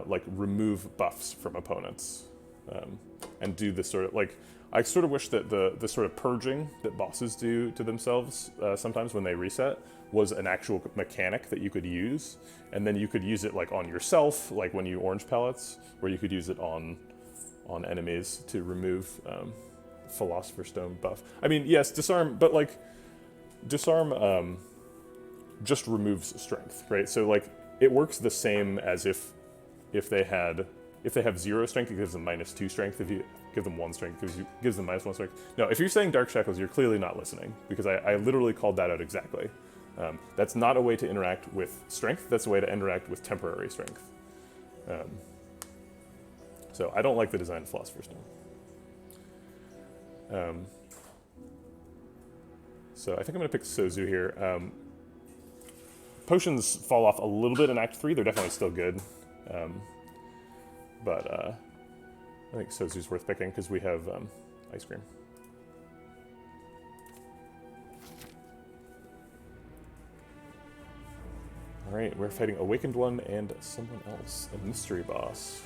like remove buffs from opponents and do this sort of like. I sort of wish that the sort of purging that bosses do to themselves sometimes when they reset was an actual mechanic that you could use, and then you could use it like on yourself, like when you orange pellets, or you could use it on enemies to remove Philosopher's Stone buff. I mean, yes, disarm, but like disarm just removes strength, right? So like it works the same as if they have 0 strength, it gives them -2 strength. If you give them 1 strength, it gives them -1 strength. No, if you're saying Dark Shackles, you're clearly not listening, because I literally called that out exactly. That's not a way to interact with strength, that's a way to interact with temporary strength. So I don't like the design of Philosopher's Stone. So I think I'm going to pick Sozu here. Potions fall off a little bit in Act 3, they're definitely still good. But I think Sozu's worth picking because we have Ice Cream. Alright, we're fighting Awakened One and someone else, a mystery boss.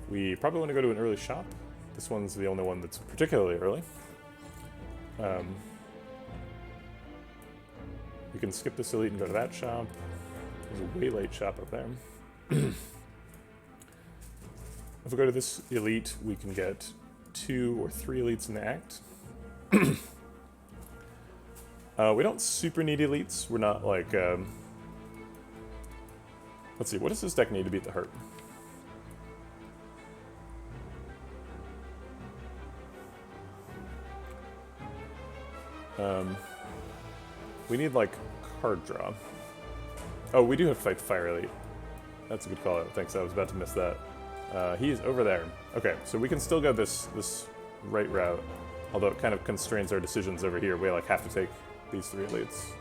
We probably want to go to an early shop. This one's the only one that's particularly early. We can skip this elite and go to that shop. There's a way late shop up there. If we go to this elite, we can get 2 or 3 elites in the act. We don't super need elites. We're not like... let's see, what does this deck need to beat the hurt? We need, like, card draw. Oh, we do have to fight the Fire Elite. That's a good call out. Thanks, I was about to miss that. He is over there. Okay, so we can still go this right route, although it kind of constrains our decisions over here. We, like, have to take these 3 elites.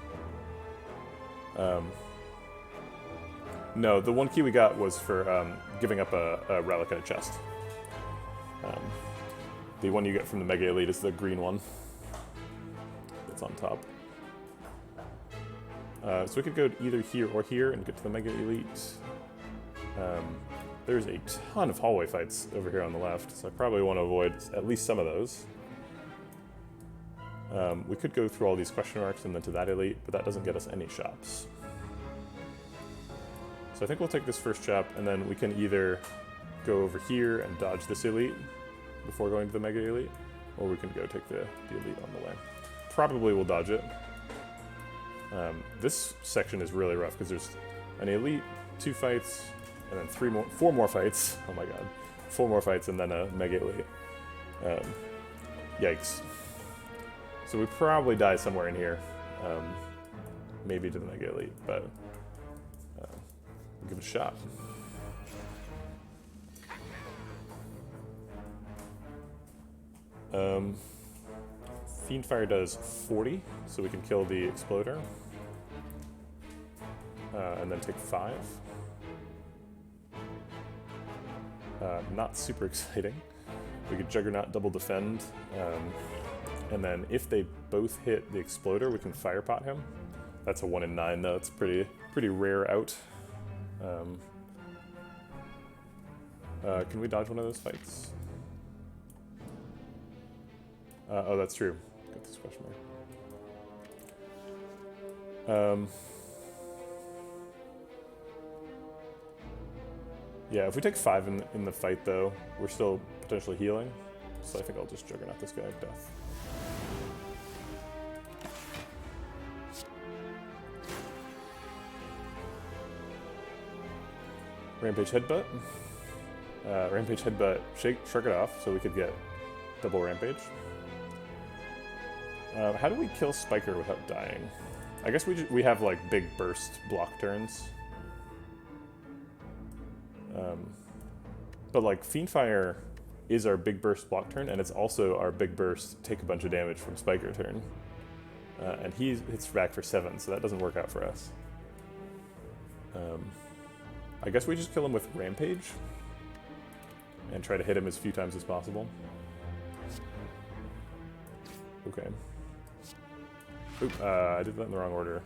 No, the one key we got was for giving up a relic in a chest. The one you get from the Mega Elite is the green one. That's on top. So we could go either here or here and get to the Mega Elite. There's a ton of hallway fights over here on the left, so I probably want to avoid at least some of those. We could go through all these question marks and then to that elite, but that doesn't get us any shops. So I think we'll take this first shop, and then we can either go over here and dodge this elite before going to the Mega Elite, or we can go take the elite on the way. Probably we'll dodge it. This section is really rough because there's an elite, 2 fights, and then 4 more fights. Oh my god. 4 more fights and then a mega elite. Yikes. So we probably die somewhere in here. Maybe to the mega elite, but we'll give it a shot. Fiendfire does 40, so we can kill the Exploder. And then take 5. Not super exciting. We could Juggernaut double defend, and then if they both hit the Exploder, we can Firepot him. That's a 1 in 9 though, it's pretty rare out. Can we dodge one of those fights? Oh, that's true. Got this question mark. Yeah, if we take 5 in the fight, though, we're still potentially healing. So I think I'll just Juggernaut this guy to death. Rampage Headbutt. Rampage Headbutt, shrug it off so we could get double Rampage. How do we kill Spiker without dying? I guess we have like big burst block turns. But like Fiendfire is our big burst block turn, and it's also our big burst take a bunch of damage from Spiker turn. And he hits back for 7, so that doesn't work out for us. I guess we just kill him with Rampage and try to hit him as few times as possible. Okay. Oop, I did that in the wrong order.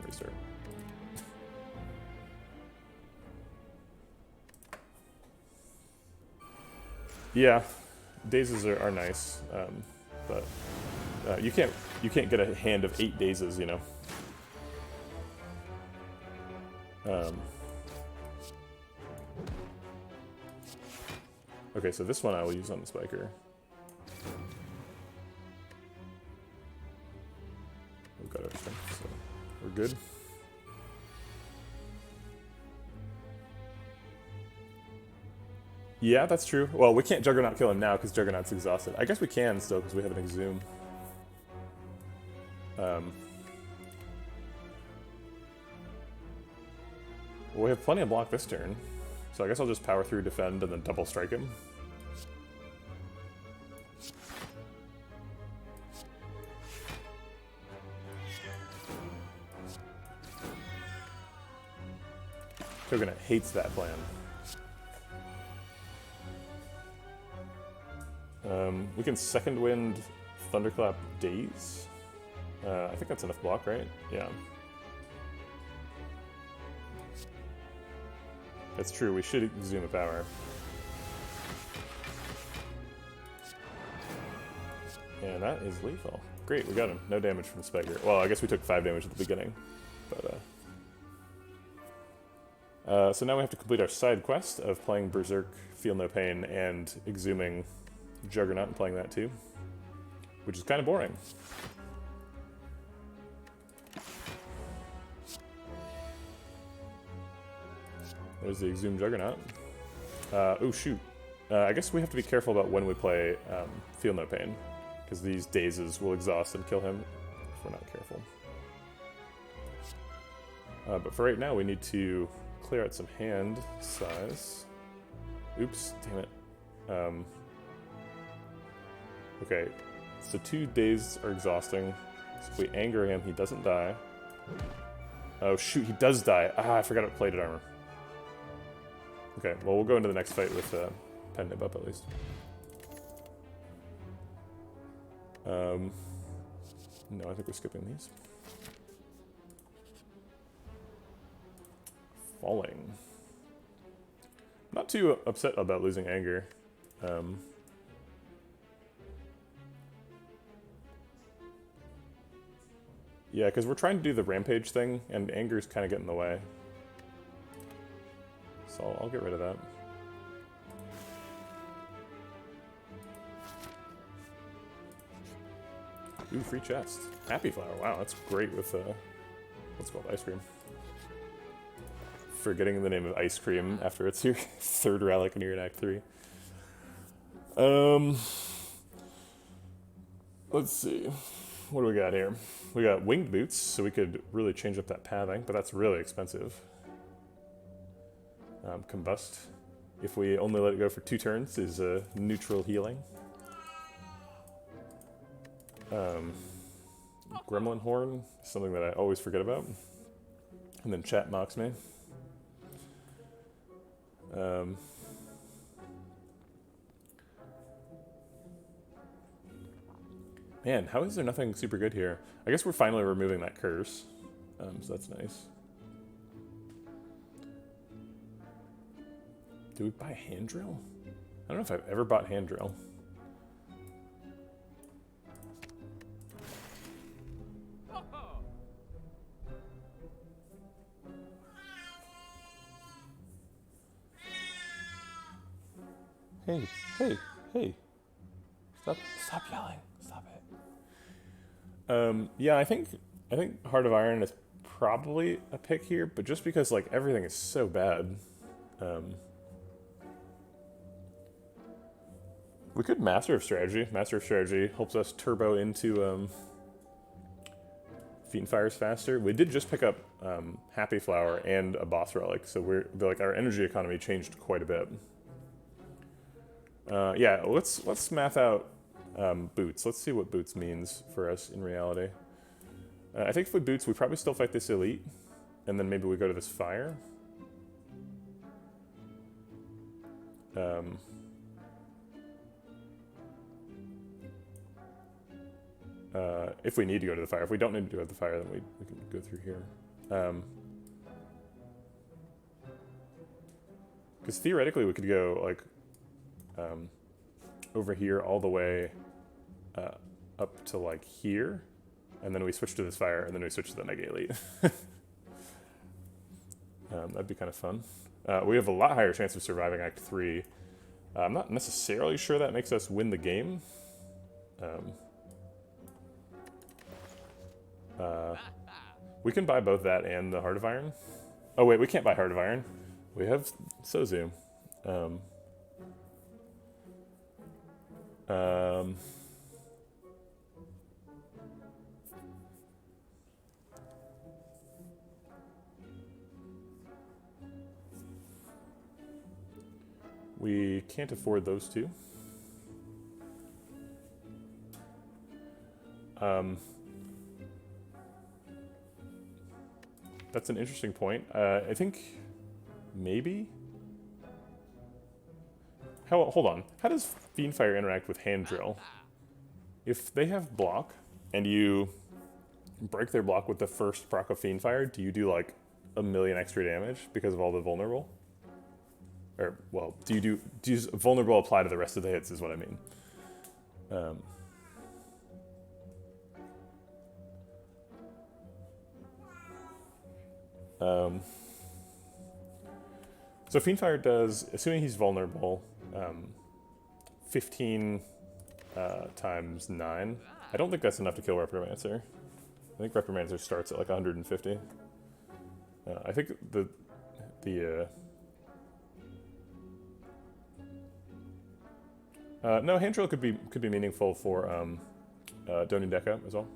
Restart. Yeah, dazes are nice, but you can't get a hand of 8 dazes, you know. Okay, so this one I will use on the Spiker. We've got our strength, so we're good. Yeah, that's true. Well, we can't Juggernaut kill him now because Juggernaut's exhausted. I guess we can still because we have an Exhume. Well, we have plenty of block this turn, so I guess I'll just power through, defend, and then double strike him. Juggernaut hates that plan. We can Second Wind, Thunderclap, Daze. I think that's enough block, right? Yeah. That's true, we should Exhume a power. And that is lethal. Great, we got him. No damage from Spiker. Well, I guess we took 5 damage at the beginning. But, so now we have to complete our side quest of playing Berserk, Feel No Pain, and Exhuming Juggernaut and playing that too, which is kind of boring. There's the Exhumed Juggernaut. Oh shoot. I guess we have to be careful about when we play Feel No Pain, because these dazes will exhaust and kill him if we're not careful. But for right now, we need to clear out some hand size. Oops, damn it. Okay, so 2 dazes are exhausting. So if we anger him, he doesn't die. Oh shoot, he does die. Ah, I forgot about plated armor. Okay, well we'll go into the next fight with Pen Nib up at least. No, I think we're skipping these. Falling. Not too upset about losing anger. Yeah, because we're trying to do the rampage thing, and anger's kind of getting in the way. So I'll get rid of that. Ooh, free chest. Happy Flower. Wow, that's great with what's called ice cream. Forgetting the name of ice cream after it's your third relic and you're in Act 3. Let's see. What do we got here? We got winged boots, so we could really change up that pathing, but that's really expensive. Combust, if we only let it go for 2 turns, is neutral healing. Gremlin Horn, something that I always forget about. And then chat mocks me. Man, how is there nothing super good here? I guess we're finally removing that curse, so that's nice. Do we buy hand drill? I don't know if I've ever bought hand drill. Hey, hey, hey. Stop yelling. Stop it. Yeah, I think Heart of Iron is probably a pick here, but just because like everything is so bad. We could Master of Strategy. Master of Strategy helps us turbo into Feet and Fires faster. We did just pick up Happy Flower and a boss relic, so our energy economy changed quite a bit. Yeah, let's math out boots. Let's see what boots means for us in reality. I think if we boots, we probably still fight this elite, and then maybe we go to this fire. If we need to go to the fire. If we don't need to go to the fire, then we can go through here. Because theoretically we could go like over here all the way up to like here, and then we switch to this fire, and then we switch to the Mega Elite. That'd be kind of fun. We have a lot higher chance of surviving Act 3. I'm not necessarily sure that makes us win the game. We can buy both that and the Heart of Iron. Oh wait, we can't buy Heart of Iron. We have Sozu. We can't afford those two. That's an interesting point. I think maybe. Hold on. How does Fiendfire interact with Hand Drill? If they have block and you break their block with the first proc of Fiendfire, do you do like 1,000,000 extra damage because of all the vulnerable? Or well, do vulnerable apply to the rest of the hits? Is what I mean. So Fiendfire does, assuming he's vulnerable, 15 times 9. I don't think that's enough to kill Repromancer. I think Repromancer starts at like 150. I think no, Hand Drill could be meaningful for Doni Deca as well.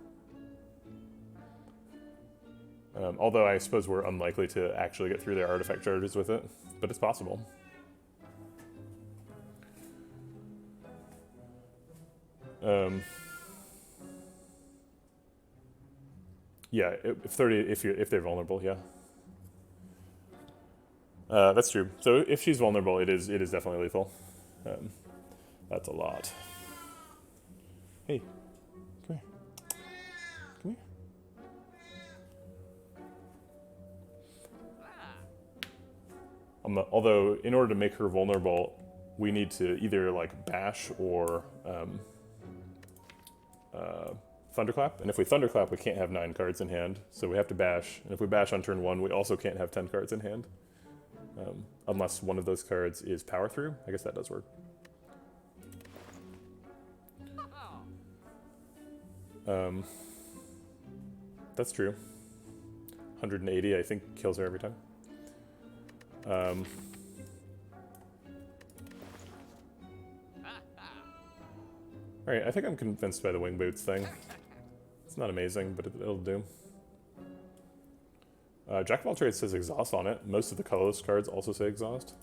Although I suppose we're unlikely to actually get through their artifact charges with it, but it's possible. Yeah, if they're vulnerable, yeah. That's true. So if she's vulnerable, it is definitely lethal. That's a lot. Hey, come here. Come here. Although, in order to make her vulnerable, we need to either like bash or thunderclap. And if we thunderclap, we can't have 9 cards in hand, so we have to bash. And if we bash on turn 1, we also can't have 10 cards in hand, unless one of those cards is power through. I guess that does work. That's true. 180, I think, kills her every time. Alright, I think I'm convinced by the wing boots thing. It's not amazing, but it'll do. Jack of all trades says exhaust on it. Most of the colorless cards also say exhaust.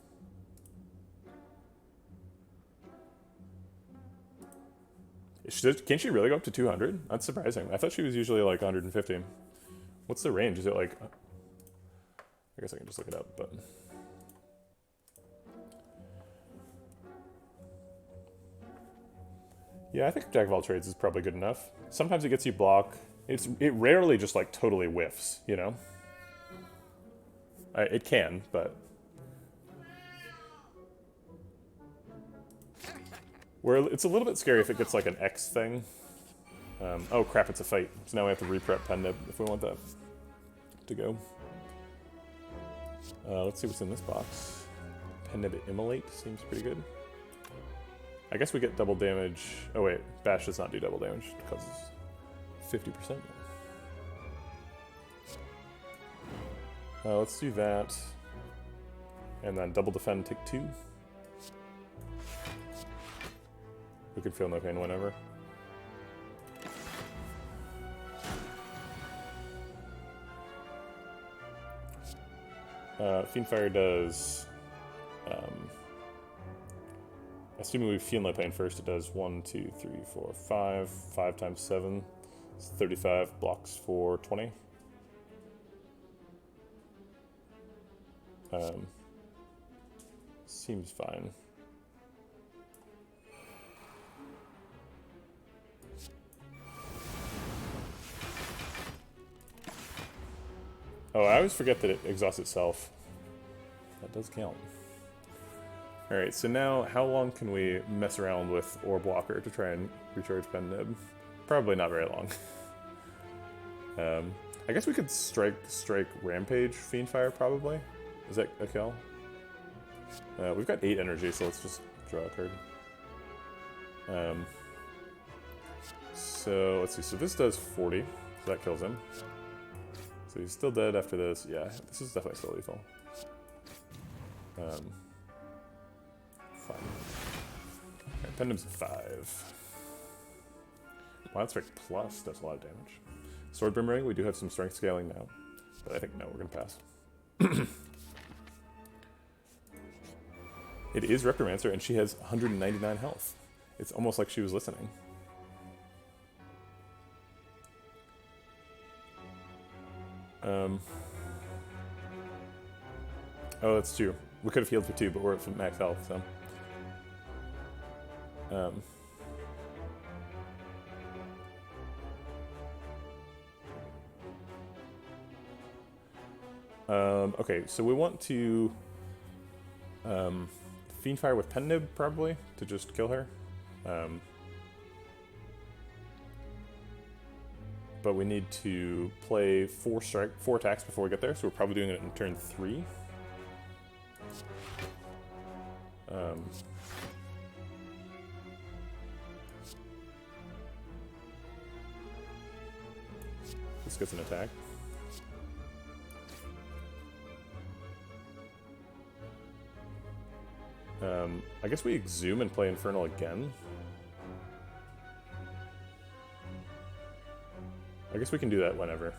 Can she really go up to 200? That's surprising. I thought she was usually like 150. What's the range? Is it like... I guess I can just look it up, but... Yeah, I think Jack of all trades is probably good enough. Sometimes it gets you block. It rarely just like totally whiffs, you know? It can, but... It's a little bit scary if it gets like an X thing. Oh crap, it's a fight. So now we have to reprep Pendib if we want that to go. Let's see what's in this box. Pendib Immolate seems pretty good. I guess we get double damage. Oh wait, Bash does not do double damage. It causes 50% more. Let's do that. And then double defend, take 2. We can feel no pain whenever. Fiendfire does... assuming we feel no pain first, it does 1, 2, 3, 4, 5. 5 times 7 is 35. Blocks for 20. Seems fine. Oh, I always forget that it exhausts itself. That does count. Alright, so now how long can we mess around with Orb Walker to try and recharge Pendib? Probably not very long. I guess we could strike Rampage Fiendfire, probably. Is that a kill? We've got 8 energy, so let's just draw a card. So, let's see. So this does 40, so that kills him. So he's still dead after this. Yeah, this is definitely still lethal. Fine. Okay, Pendib's 5. Wild Strike Plus does a lot of damage. Sword Boomerang, we do have some strength scaling now. But I think no, we're gonna pass. It is Reptomancer, and she has 199 health. It's almost like she was listening. Oh, that's true. We could have healed for 2, but we're at max health, so... Okay, so we want to Fiendfire with Pendib, probably, to just kill her. But we need to play 4 attacks before we get there, so we're probably doing it in turn 3. This gets an attack. I guess we Exhume and play Infernal again. I guess we can do that whenever.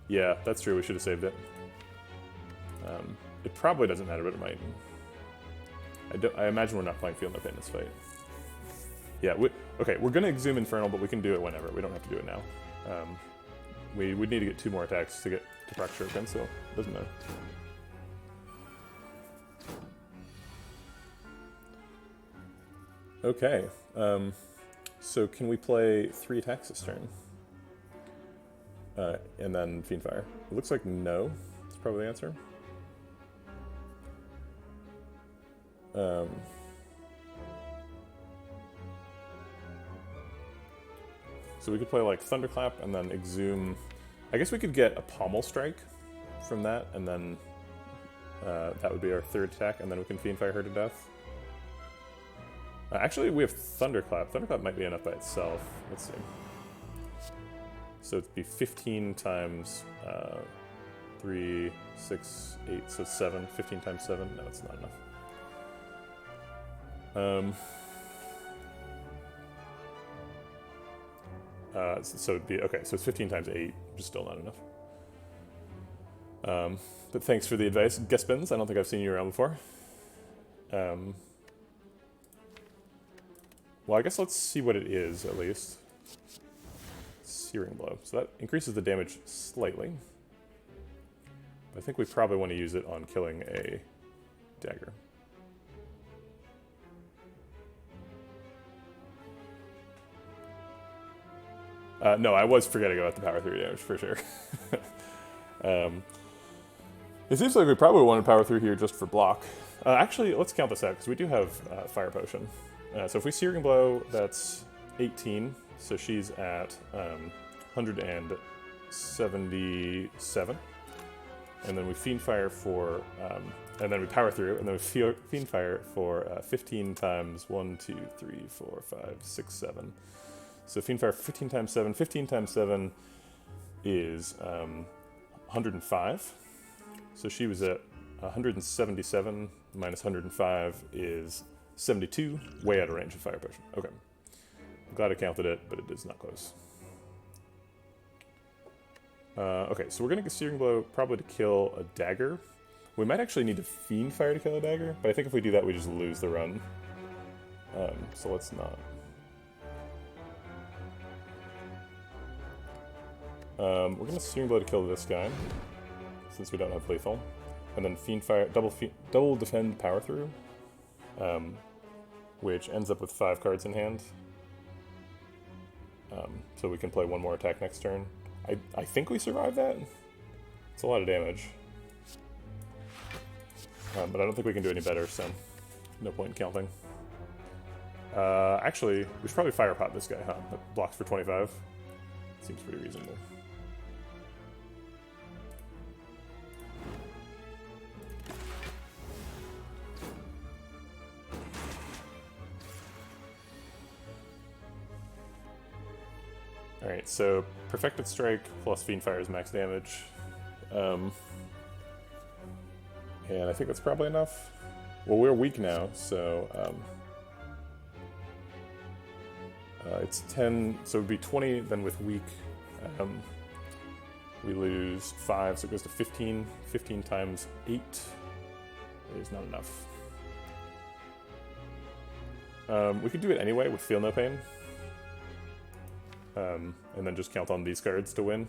Yeah, that's true. We should have saved it. It probably doesn't matter, but it might. I imagine we're not playing Feel No Pain this fight. Yeah, okay, we're going to Exhume Infernal, but we can do it whenever. We don't have to do it now. We would need to get 2 more attacks to get to proc Shuriken, so it doesn't matter. Okay, so can we play 3 attacks this turn? And then Fiendfire. It looks like no. That's probably the answer. So we could play like Thunderclap and then Exhume. I guess we could get a Pommel Strike from that, and then that would be our 3rd attack, and then we can Fiendfire her to death. Actually, we have Thunderclap. Thunderclap might be enough by itself. Let's see. So it'd be 15 times 3, 6, 8, so 7. 15 times 7. No, it's not enough. So it'd be, okay, so it's 15 times 8, which is still not enough. But thanks for the advice, Gespins. I don't think I've seen you around before. Well, I guess let's see what it is, at least. Searing Blow. So that increases the damage slightly. But I think we probably want to use it on killing a dagger. No, I was forgetting about the power 3 damage, for sure. It seems like we probably want to power through here just for block. Actually, let's count this out, because we do have Fire Potion. So if we Searing Blow, that's 18, so she's at 177. And then we Fiend Fire for, and then we power through, and then we Fiend Fire for 15 times 1, 2, 3, 4, 5, 6, 7. So Fiend Fire 15 times 7. 15 times 7 is 105. So she was at 177 minus 105 is 72, way out of range of Fire Potion. Okay. I'm glad I counted it, but it is not close. Okay, so we're going to get Searing Blow probably to kill a dagger. We might actually need to Fiend Fire to kill a dagger, but I think if we do that, we just lose the run. So let's not. We're going to Searing Blow to kill this guy, since we don't have lethal. And then Fiend Fire, double defend power through, which ends up with 5 cards in hand. So we can play one more attack next turn. I think we survive that. It's a lot of damage. But I don't think we can do any better, so no point in counting. Actually, we should probably Fire Pot this guy, huh? That blocks for 25. Seems pretty reasonable. Alright, so Perfected Strike plus Fiend Fire is max damage. And I think that's probably enough. Well, we're weak now, so it's 10, so it would be 20, then with weak, we lose 5, so it goes to 15. 15 times 8 is not enough. We could do it anyway with Feel No Pain. And then just count on these cards to win.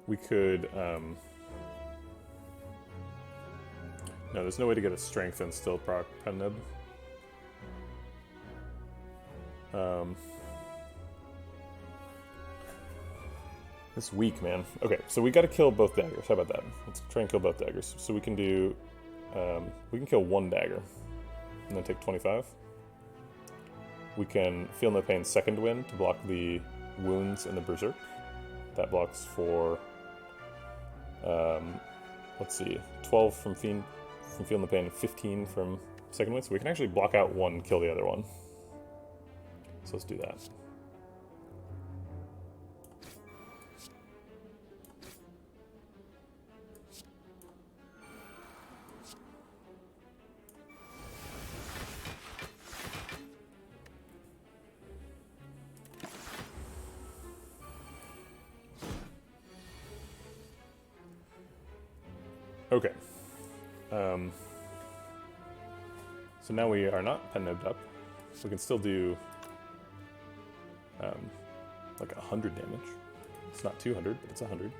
We could, no, there's no way to get a strength and still proc Pen Nib. It's weak, man. Okay, so we gotta kill both daggers. How about that? Let's try and kill both daggers. So we can do, we can kill one dagger and then take 25. We can Feel No Pain Second Wind to block the wounds and the Berserk. That blocks for, let's see, 12 from Feel No Pain, 15 from Second Wind. So we can actually block out one, kill the other one. So let's do that. Okay. So now we are not Pen Nibbed up. We can still do like 100 damage. It's not 200, but it's 100.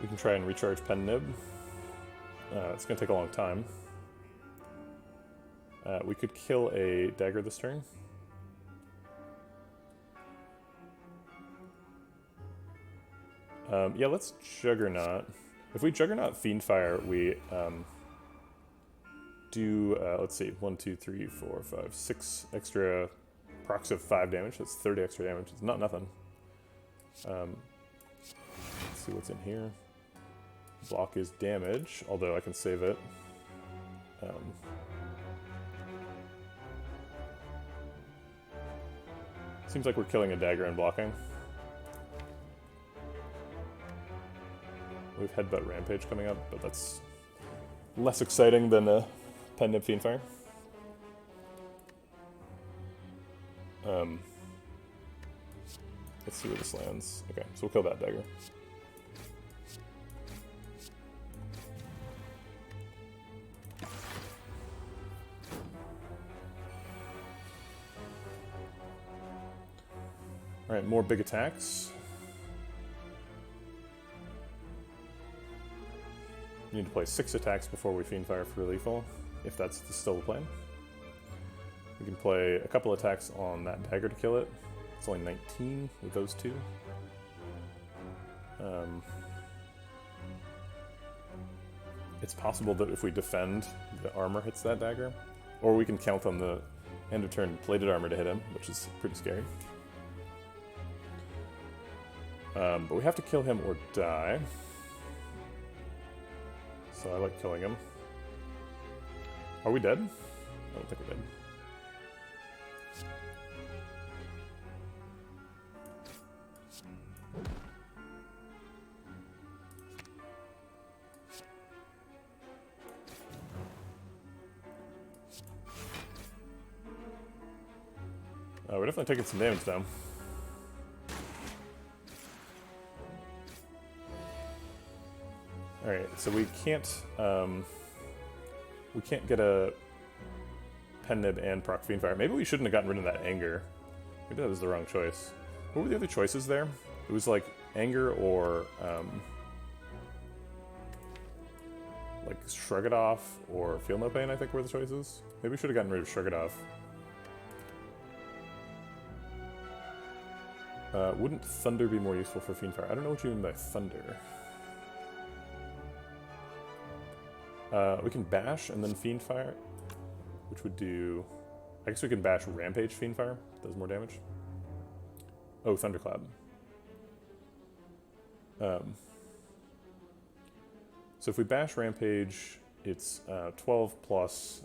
We can try and recharge Pen Nib. It's going to take a long time. We could kill a dagger this turn. Yeah, let's Juggernaut. If we Juggernaut Fiendfire, we do, let's see, 1, 2, 3, 4, 5, 6 extra procs of 5 damage. That's 30 extra damage. It's not nothing. Let's see what's in here. Block is damage, although I can save it. Seems like we're killing a dagger and blocking. We have Headbutt Rampage coming up, but that's less exciting than a Pen Nib Fiendfire. Let's see where this lands. Okay, so we'll kill that dagger. Alright, more big attacks. We need to play 6 attacks before we Fiendfire for lethal, if that's still the plan. We can play a couple attacks on that dagger to kill it. It's only 19 with those 2. It's possible that if we defend, the armor hits that dagger. Or we can count on the end of turn plated armor to hit him, which is pretty scary. But we have to kill him or die. So I like killing him. Are we dead? I don't think we're dead. We're definitely taking some damage down. Alright, so we can't get a Pen Nib and proc Fiendfire. Maybe we shouldn't have gotten rid of that anger. Maybe that was the wrong choice. What were the other choices there? It was like anger or like Shrug It Off or Feel No Pain, I think were the choices. Maybe we should have gotten rid of Shrug It Off. Wouldn't Thunder be more useful for Fiendfire? I don't know what you mean by Thunder. We can Bash and then Fiendfire, which would do... I guess we can Bash Rampage Fiendfire. Does more damage. Oh, Thunderclap. So if we Bash Rampage, it's 12 plus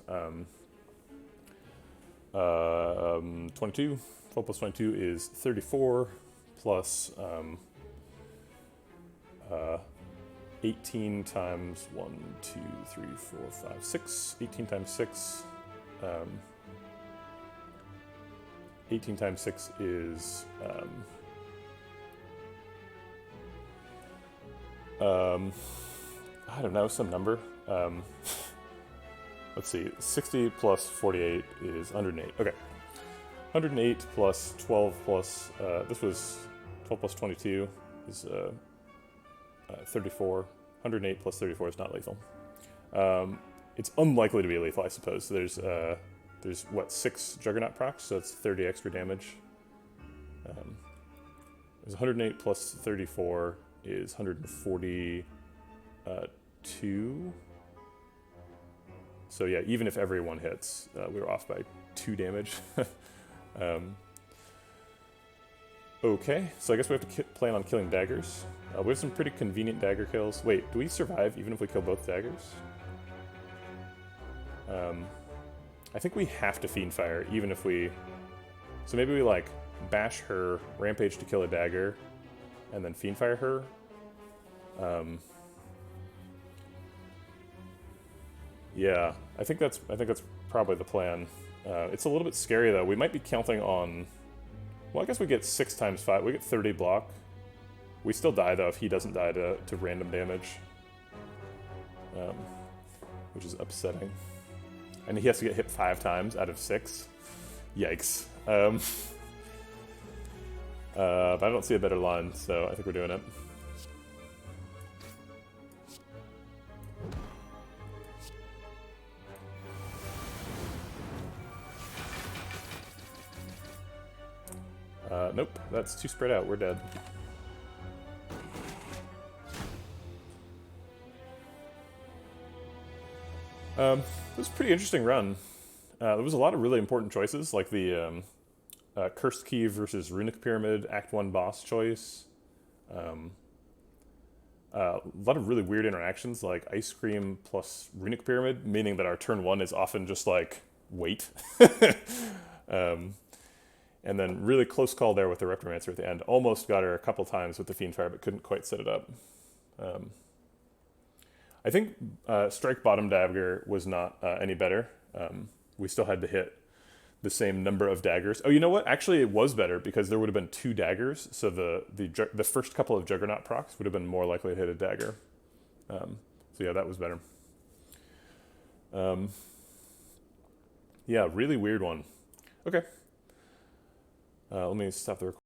22. 12 plus 22 is 34, plus 18 times 1, 2, 3, 4, 5, 6. 18 times 6. 18 times 6 is... I don't know, some number. Let's see, 60 plus 48 is 108. Okay. 108 plus 12 plus, this was 12 plus 22 is 34. 108 plus 34 is not lethal. It's unlikely to be lethal, I suppose. So there's what, 6 Juggernaut procs, so that's 30 extra damage. There's 108 plus 34 is 142. So yeah, even if everyone hits, we were off by 2 damage. Okay, so I guess we have to plan on killing daggers. We have some pretty convenient dagger kills. Wait, do we survive even if we kill both daggers? I think we have to Fiendfire even if we... So maybe we like bash her, Rampage to kill a dagger, and then Fiendfire her. Yeah, I think that's probably the plan. It's a little bit scary though. We might be counting on... Well, I guess we get 6 times 5. We get 30 block. We still die though if he doesn't die to random damage. Which is upsetting. And he has to get hit 5 times out of 6. Yikes. But I don't see a better line, so I think we're doing it. Nope, that's too spread out. We're dead. It was a pretty interesting run. There was a lot of really important choices, like the Cursed Key versus Runic Pyramid, Act 1 boss choice. A lot of really weird interactions, like Ice Cream plus Runic Pyramid, meaning that our turn 1 is often just like, wait. And then really close call there with the Reptomancer at the end. Almost got her a couple times with the Fiendfire, but couldn't quite set it up. I think Strike Bottom Dagger was not any better. We still had to hit the same number of daggers. Oh, you know what? Actually, it was better because there would have been 2 daggers, so the first couple of Juggernaut procs would have been more likely to hit a dagger. So yeah, that was better. Yeah, really weird one. Okay. Let me stop the recording.